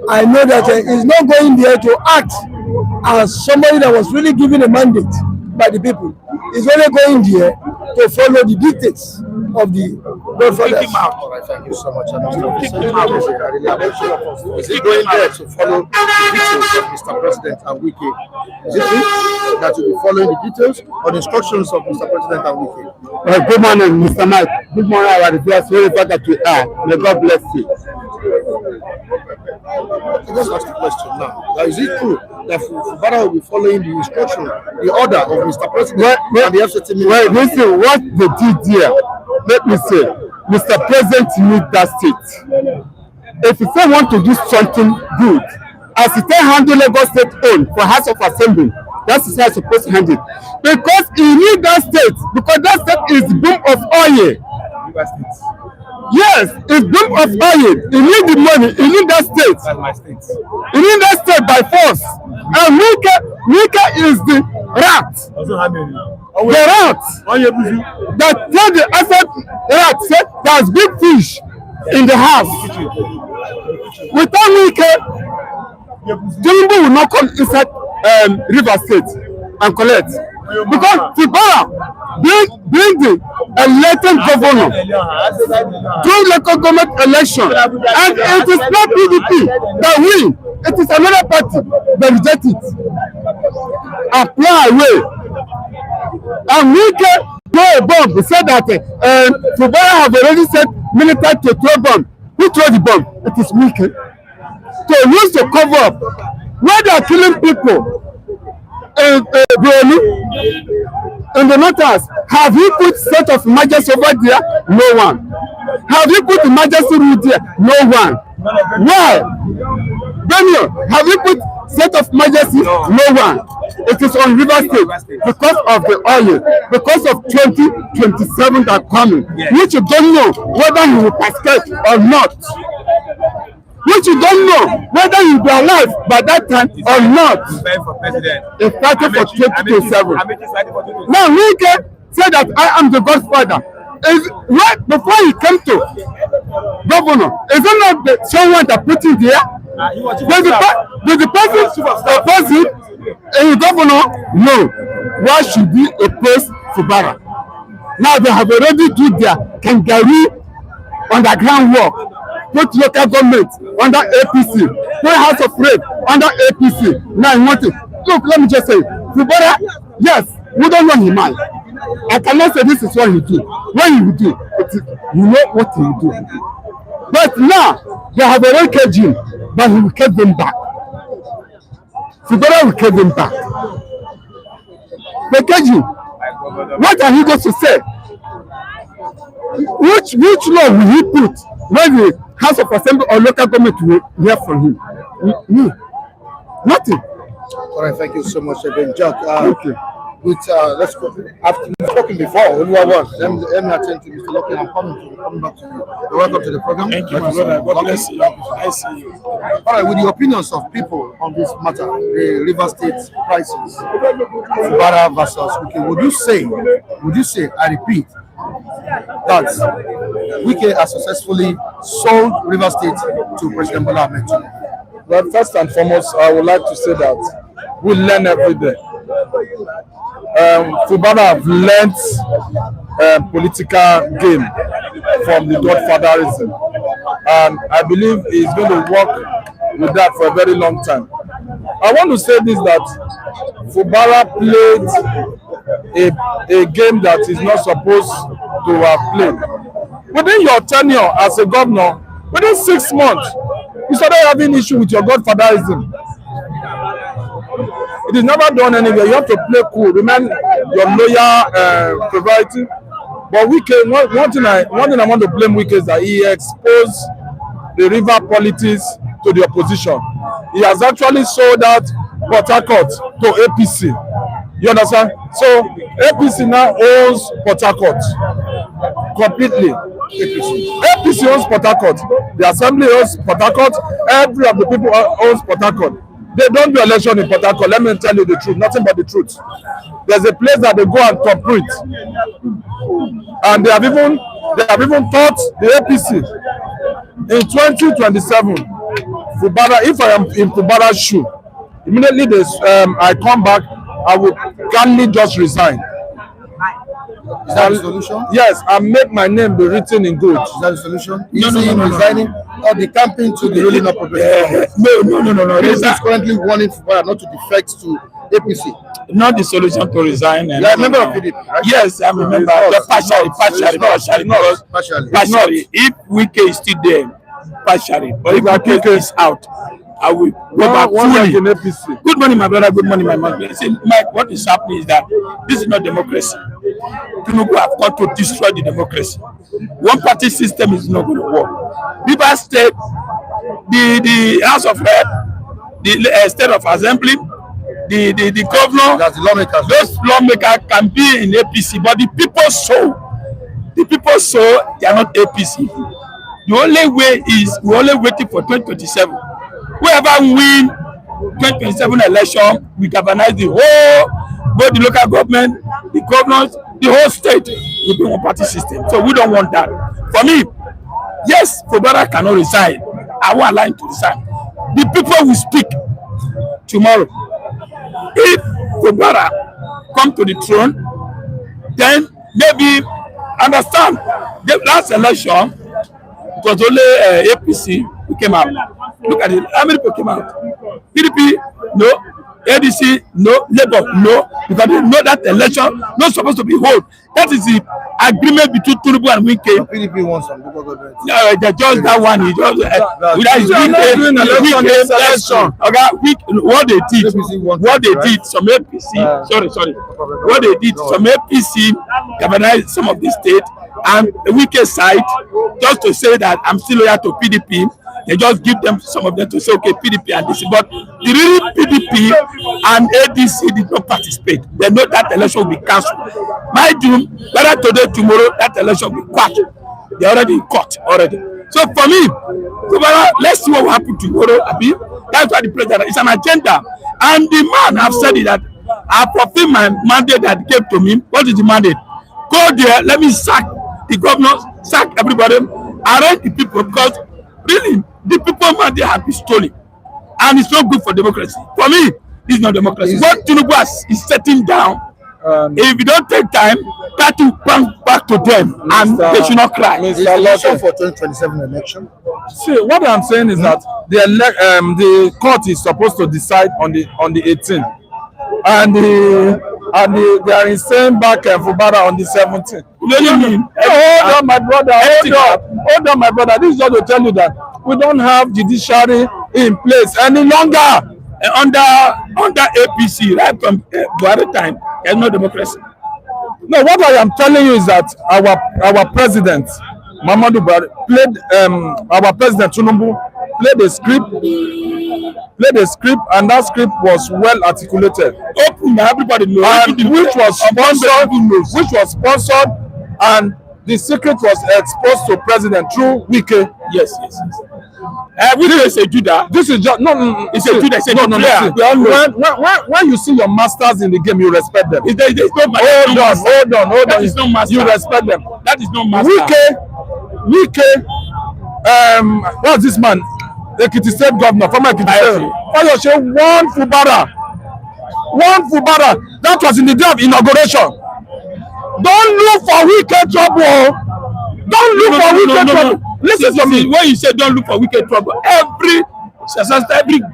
I know that he's not going there to act as somebody that was really given a mandate by the people. He's only going there to follow the dictates of the Godfathers. Thank you so much. Is he going there to follow the details of Mr. President and Wike? Is it him that will be following the details or the instructions of Mr. President and Wike? Good morning, Mr. Mike. Good morning, our reviewers. Very important to are. May God bless you. Let's ask the question now. Is it true that Fubara will be following the instruction, the order of Mr. President and the FCT minister? Well, listen, what they did here, let me say, Mr. President needs that state. If he say want to do something good, as he can handle Lagos State own for House of Assembly, that's how he's supposed to handle it. Because he needs that state, because that state is the boom of oil. Yes, it's boom of oil. He need the money. He need that state. That's my state. He need that state by force. And Mika is the rat. The rat that tell the asset rat said there's big fish in the house. Without Mika, Tinubu will not come inside River State and collect. Because Fubara bring the elected governor through local government election, and it is not PDP that win, it is another party that reject it and fly away. And we can go a bomb. He said that Fubara have already sent military to throw bomb. Who throw the bomb? It is Mike. So use to cover up where they are killing people. In the matters, have you put state of emergency over there? No one. Have you put emergency rule there? No one. Why? Daniel, have you put state of emergency? No one. It is on River State because of the oil, because of 2027 that are coming, which you don't know whether you will participate or not. Which you don't know whether you will be alive by that time or not. It's fighting for 2027. Now Wike said that I am the Godfather. Is right before he came to governor, is it not someone that put him there? Did the person oppose him in governor? No. Why should we oppose Fubara? Now they have already do their kangaroo underground work. Put local government under APC, put House of Rep under APC. Now you want to look. Let me just say, Fubara, yes, we don't know him mind. I cannot say this is what he do. When he will do, you know what he will do. But now they have already caged him, but he will catch them back. Fubara will catch them back. They cage him. What are he going to say? Which law will he put when the House of Assembly or local government will hear from him? Nothing. All right, thank you so much again, Jack. Okay. Let's go. After you've spoken before, only one word. Let me attend to Mr. Locke. I'm coming back to you. You're welcome to the program. Thank you, my brother. God bless you. I see you. All right, with the opinions of people on this matter, the River State crisis, Fubara versus Wike, would you say, I repeat, that Wike has successfully sold River State to President Bola Tinubu? Well, first and foremost, I would like to say that we learn every day. Fubara have learned political game from the Godfatherism, and I believe he's going to work with that for a very long time. I want to say this, that Fubara played a game that is not supposed to have played. Within your tenure as a governor, within 6 months, you started having issue with your Godfatherism. It is never done anywhere. You have to play cool, remain your loyal priority. But Wike, one thing I want to blame Wike is that he exposed the river politics to the opposition. He has actually sold out Port Harcourt to APC. You understand? So APC now owns Port Harcourt completely. APC owns Port Harcourt. The assembly owns Port Harcourt. Every of the people owns Port Harcourt. They don't do election in Port Harcourt. Let me tell you the truth, nothing but the truth. There's a place that they go and compete, and they have even taught the APC in 2027. Fubara, if I am in Fubara's shoe, immediately I come back, I will gladly just resign. Is that the solution? Yes, and make my name be written in gold. Is that the solution? No, resigning or the campaign to the ruling opposition? No. This is currently warning Fubara not to defect to APC. Not the solution to resign. You are a member of PDP, right? Yes, I'm a member. Partially. If Wike is still there, partially. But if Wike is out, I will go back fully. Good morning, my brother. Good morning, my mother. Mike, what is happening is that this is not democracy. Tinubu have got to destroy the democracy. One party system is not going to work. River State, the House of Rep, the State of Assembly, the governor, those lawmakers can be in APC, but the people so they are not APC. The only way is we're only waiting for 2027. Whoever win 2027 election, we galvanize the whole, both the local government, the governors, the whole state will be one party system. So we don't want that. For me, yes, Fubara cannot resign. I won't allow him to resign. The people will speak tomorrow. If Fubara come to the throne, then maybe understand the last election it was only APC who came out. Look at it. How many people came out? PDP, no. ADC, no. Labour, no. Because they know that election not supposed to be held. That is the agreement between Tinubu and Wike. PDP wants some local government. No, just that one. He just election. Okay, what they did, some APC. Sorry. What they did, some APC galvanized some of the state and the Wike side just to say that I'm still loyal to PDP. They just give them some of them to say, okay, PDP and this. But the real PDP and ADC did not participate. They know that election will be cancelled. My doom, whether today, tomorrow, that election will be caught. They already caught already. So for me, let's see what will happen tomorrow. That's why the president is an agenda. And the man have said it that I fulfill my mandate that came to me. What is the mandate? Go there, let me sack the governors, sack everybody, arrange the people, because really, the people mandate have been stolen, and it's not good for democracy. For me, it's not democracy. What Tinubu is setting down, if you don't take time, that will come back to them, and they should not cry. Is the election for 2027 election? See, what I'm saying is that the court is supposed to decide on the 18th, and they are insane back Fubara on the 17th. What do you mean? Hold on, my brother. Hold on, my brother. This is just to tell you that we don't have judiciary in place any longer. Under APC, right from Buhari time, there's no democracy. No, what I am telling you is that our president, Muhammadu Buhari, our president Tinubu played a script, and that script was well articulated. Open, everybody knows. And which was sponsored, and the secret was exposed to president through Wike. Yes. Wike is a Judah. This is just it's a Judah. When you see your masters in the game, you respect them. Hold on. You respect them. That is no master. Wike Wike, what's this man? Ekiti State Governor, former Ekiti State. Fayose won Fubara. That was in the day of inauguration. Don't look for wicked trouble. Don't look for wicked trouble. Listen to me. When you say don't look for wicked trouble, every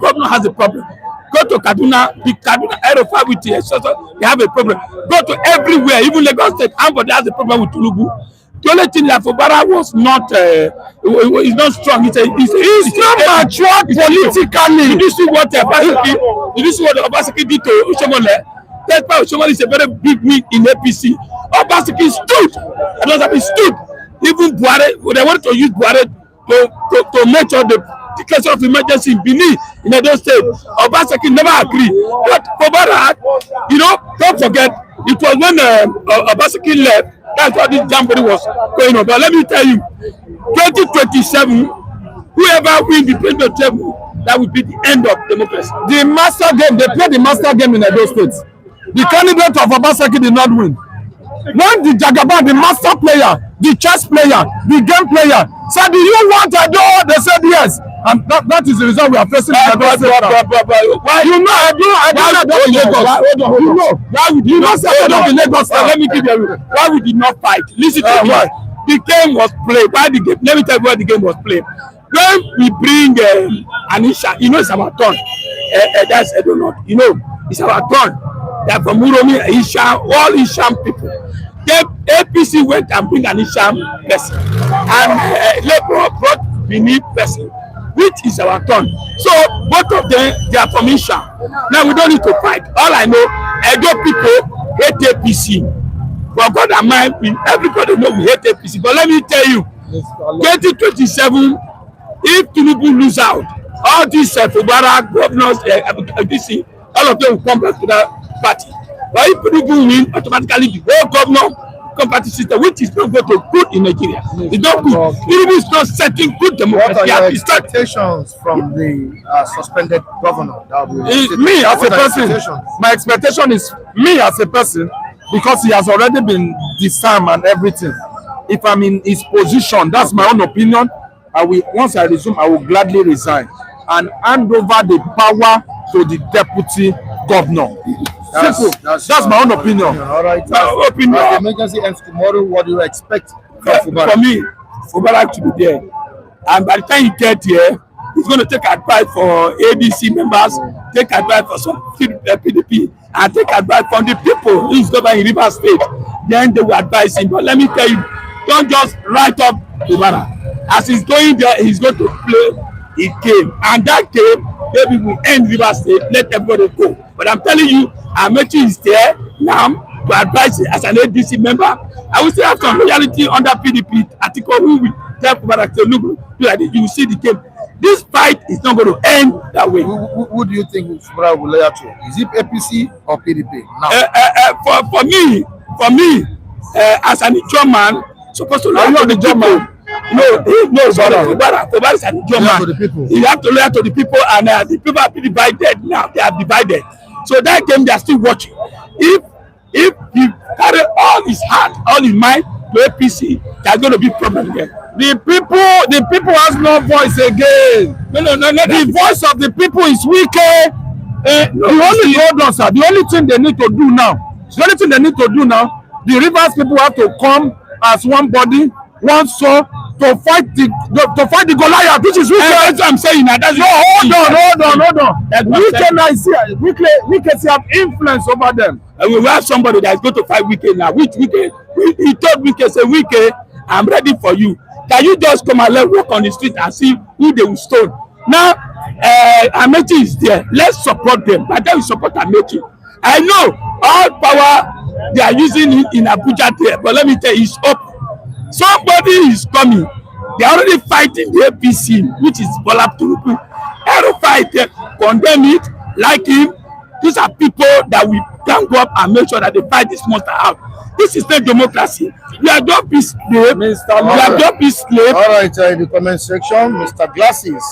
governor has a problem. Go to Kaduna, the Kaduna Aerofa with the they have a problem. Go to everywhere, even Lagos State, Ambode has a problem with Tinubu. The only thing that Fubara was not, is not strong. He's not mature politically. Did you see what Obaseki did to Oshomole? That's why Oshomole is a very big win in APC. Obaseki stood. He stood. Even Buhari, they wanted to use Buhari to make sure the declaration of emergency in Benin in Edo State. Obaseki never agreed. But Fubara, don't forget, it was when Obaseki left. That's what this jamboree was going on. But let me tell you, 2027, whoever wins the presidential table, that will be the end of democracy. The master game, they played the master game in Edo State. The candidate of Obaseki did not win. When the Jagaban, the master player, the chess player, the game player, said, do you want Edo? They said yes. And that is the reason we are facing the Edo State. Why? You know, I don't know Lagos. Why would you not say Edo in Lagos? Let me give you a why we did not fight. Listen to me. The game was played. Why the game? Let me tell you why the game was played. When we bring Anisha, it's our turn. That's Edo North. It's our turn. They're from Uromi, Isham, all Isham people. The APC went and bring an Isham person. And Labour brought Benin person, which is our turn. So both of them, they are from Isham. Now we don't need to fight. All I know, Edo people hate APC. For God and mine, everybody know we hate APC. But let me tell you, 2027, if Tinubu lose out, all these Fubara governors, APC, all of them will come back to that party. But if Tinubu win, automatically the whole governor party system, which is not going to good in Nigeria. It's not good. Tinubu is not setting good democracy. What are your expectations from the suspended governor? Me as a person, my expectation is me as a person, because he has already been disarmed and everything. If I'm in his position, that's my own opinion. Once I resume, I will gladly resign and hand over the power to the deputy governor. That's my own opinion. All right. The emergency ends tomorrow. What do you expect from Fubara? For me, Fubara to be there. And by the time he gets here, he's going to take advice for ADC members, take advice for some PDP, and take advice from the people who is governing River State. Then they will advise him. But let me tell you, don't just write up Fubara. As he's going there, he's going to play a game. And that game, maybe will end River State, let everybody go. But I'm telling you, Amechi is there now to advise as an ADC member. I will still have some loyalty under PDP article who will tell Fubara to look like this. You will see the game. This fight is not going to end that way. Who do you think Fubara will loyal to? Is it APC or PDP now? For me, as an German, supposed to loyal to the German. Fubara is an German. You have to loyal to the people, and the people are divided now. They are divided. So that game they are still watching. If he carry all his heart, all his mind to APC, there's going to be problem there. The people has no voice again. No. The voice of the people is weaker. The only thing they need to do now, the Rivers people have to come as one body, one soul, to fight the Goliath, which is weaker. That's what I'm saying. Hold on. Weakness have influence over them. And we have somebody that is going to fight Wike now. Which Wike? He told Wike, say, Wike, I'm ready for you. Can you just come and let walk on the street and see who they will stone? Now, Amechi is there. Let's support them. But then we support Amechi. I know all power they are using in Abuja there. But let me tell you, it's up. Somebody is coming. They are already fighting the APC, which is Bola Tinubu. Every fight, condemn it, like him. These are people that we can go up and make sure that they fight this monster out. This is not democracy. We are not be slave. We are not be slave. All right, in the comment section, Mr. Glasses,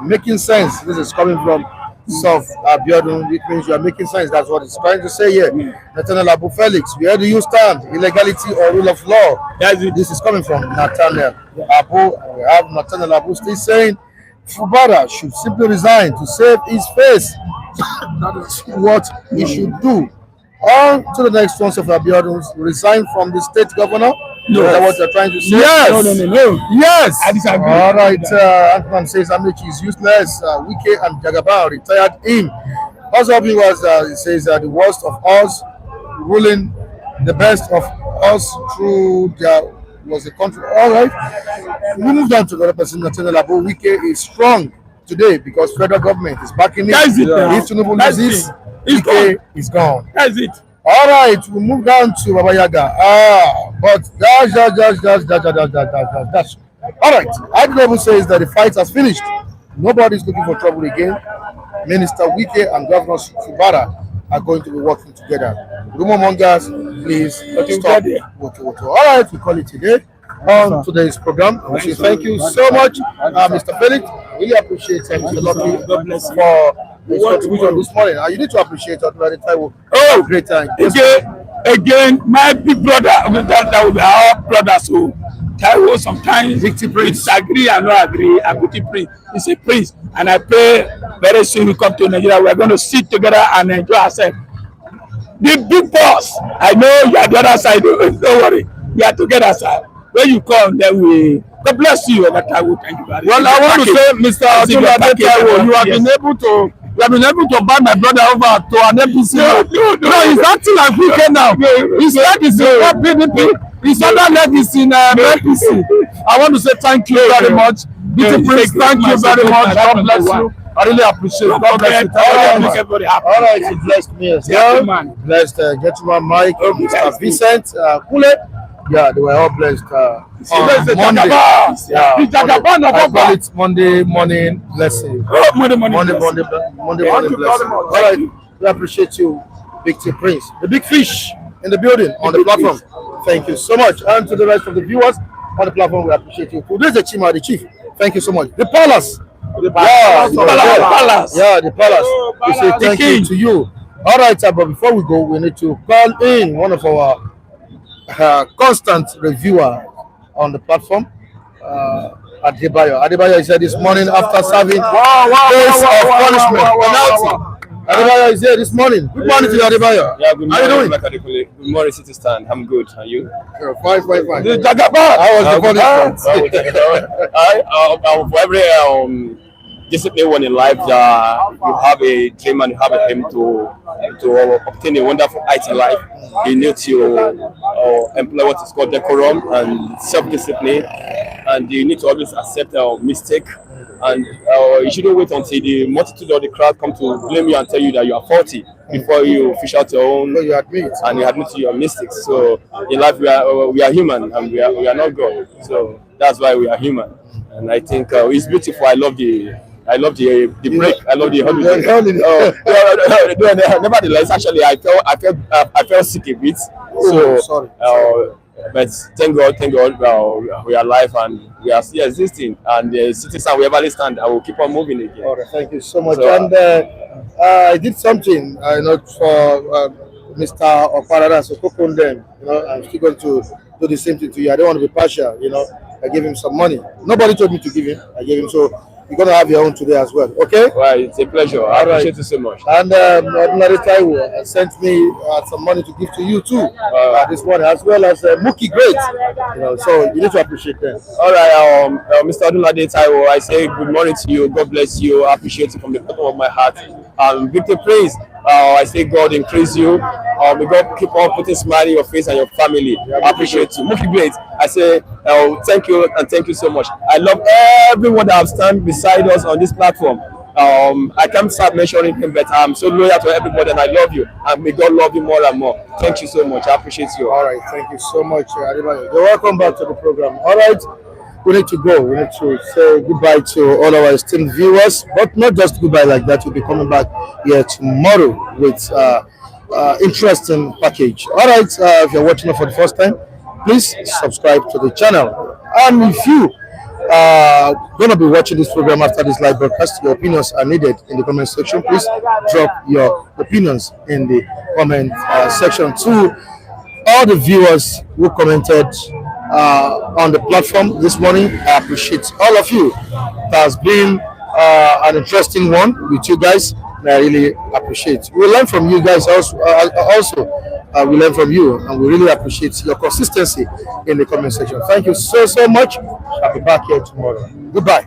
making sense. This is coming from Self Abiodun, which means you are making sense. That's what it's trying to say here. Nathaniel Abu Felix, where do you stand? Illegality or rule of law? This is coming from Nathaniel Abu. And we have Nathaniel Abu still saying Fubara should simply resign to save his face. That is what he should do. On to the next one of Abiodun, resign from the state governor. No. Is that what you're trying to say? Yes. No. Yes. I disagree. All right. Antman says Amici is useless. Wike and Jagaban retired him. Also, he says the worst of us ruling the best of us through their was the country. All right. We move on to the other person. Nathaniel Abu Wike is strong today because federal government is backing it. That's it. If Tinubu loses, Wike is gone. That's it. All right, we move down to Baba Yaga. But that's. All right, Adelabu says that the fight has finished. Nobody's looking for trouble again. Minister Wike and Governor Fubara are going to be working together. Rumor mongers, please stop. All right, we call it today on today's program. We say thank you so much, Mr. Felix. I really appreciate Mr. Lucky for his contribution this morning. You need to appreciate Odulade Taiwo. Oh, great time. Again, my big brother, that will be our brother. So Taiwo sometimes disagree and not agree. Abuti Prince, he's a prince, and I pray very soon we come to Nigeria. We are going to sit together and enjoy ourselves. The big boss, I know you are the other side. Don't worry, we are together, sir. When you come, then we. God bless you, and Taiwo. Thank you very much. Well, I want to say, Mr. Odulade Taiwo, you have been able to. You have been able to buy my brother over to an APC. No, he's acting like Wike now. His leg is in PDP. His other leg is in APC. I want to say thank you very much. Beauty Prince, thank you very much. God bless you. I really appreciate it. God bless you. All right, you blessed me as well. Blessed gentleman Mike, Mr. Vincent, Kule. Yeah, they were all blessed on Monday. Yeah, I call it Monday morning blessing. Monday morning blessing. All right, we appreciate you, Big T Prince, the big fish in the building on the platform. Thank you so much, and to the rest of the viewers on the platform, we appreciate you. Today's the Chima, the chief. Thank you so much. The palace. The palace. Yeah, the palace. We say thank you to you. All right, but before we go, we need to call in one of our constant reviewer on the platform, Adebayo. Adebayo is here this morning after serving days of punishment. Adebayo is here this morning. Good morning to you, Adebayo. Yeah, good morning. How you doing? Good morning, City Stand. I'm good. And you? Fine. The Jagaban. How was the punishment? For every discipline one in life, you have a dream and you have a aim to obtain a wonderful height in life. You need to employ what is called decorum and self-discipline, and you need to always accept a mistake. And you shouldn't wait until the multitude of the crowd come to blame you and tell you that you are faulty before you fish out your own and you admit to your mistakes. So in life we are human and we are not God. So that's why we are human. And I think it's beautiful. I love the break. I love the holiday. Nevertheless, actually, I felt sick a bit. So, but thank God, we are alive and we are still existing. And the citizen wherever stand, I will keep on moving again. All right, thank you so much. And I did something, not for Mr. Oparada, so Kokondem. I'm still going to do the same thing to you. I don't want to be partial. I gave him some money. Nobody told me to give him. I gave him. So you're going to have your own today as well. Okay? Well, it's a pleasure. I appreciate you so much. And Odulade Taiwo sent me some money to give to you too this morning, as well as Mookie Great. So you need to appreciate them. All right, Mr. Odulade Taiwo, I say good morning to you. God bless you. I appreciate you from the bottom of my heart. Victor Praise, I say God increase you. May God keep on putting smile in your face and your family. I appreciate you. Mookie Great, I say thank you and thank you so much. I love everyone that have stand beside us on this platform. I can't start mentioning him, but I'm so loyal to everybody and I love you. And may God love you more and more. Thank you so much. I appreciate you. All right, thank you so much, Adebayo. You're welcome back to the program. All right, we need to go. We need to say goodbye to all our esteemed viewers, but not just goodbye like that. We'll be coming back here tomorrow with interesting package. All right, if you're watching it for the first time, please subscribe to the channel. And if you going to be watching this program after this live broadcast. Your opinions are needed in the comment section. Please drop your opinions in the comment section. To all the viewers who commented on the platform this morning, I appreciate all of you. It has been an interesting one with you guys, and I really appreciate. We learn from you guys also. We learn from you, and we really appreciate your consistency in the comment section. Thank you so much. I'll be back here tomorrow. Goodbye.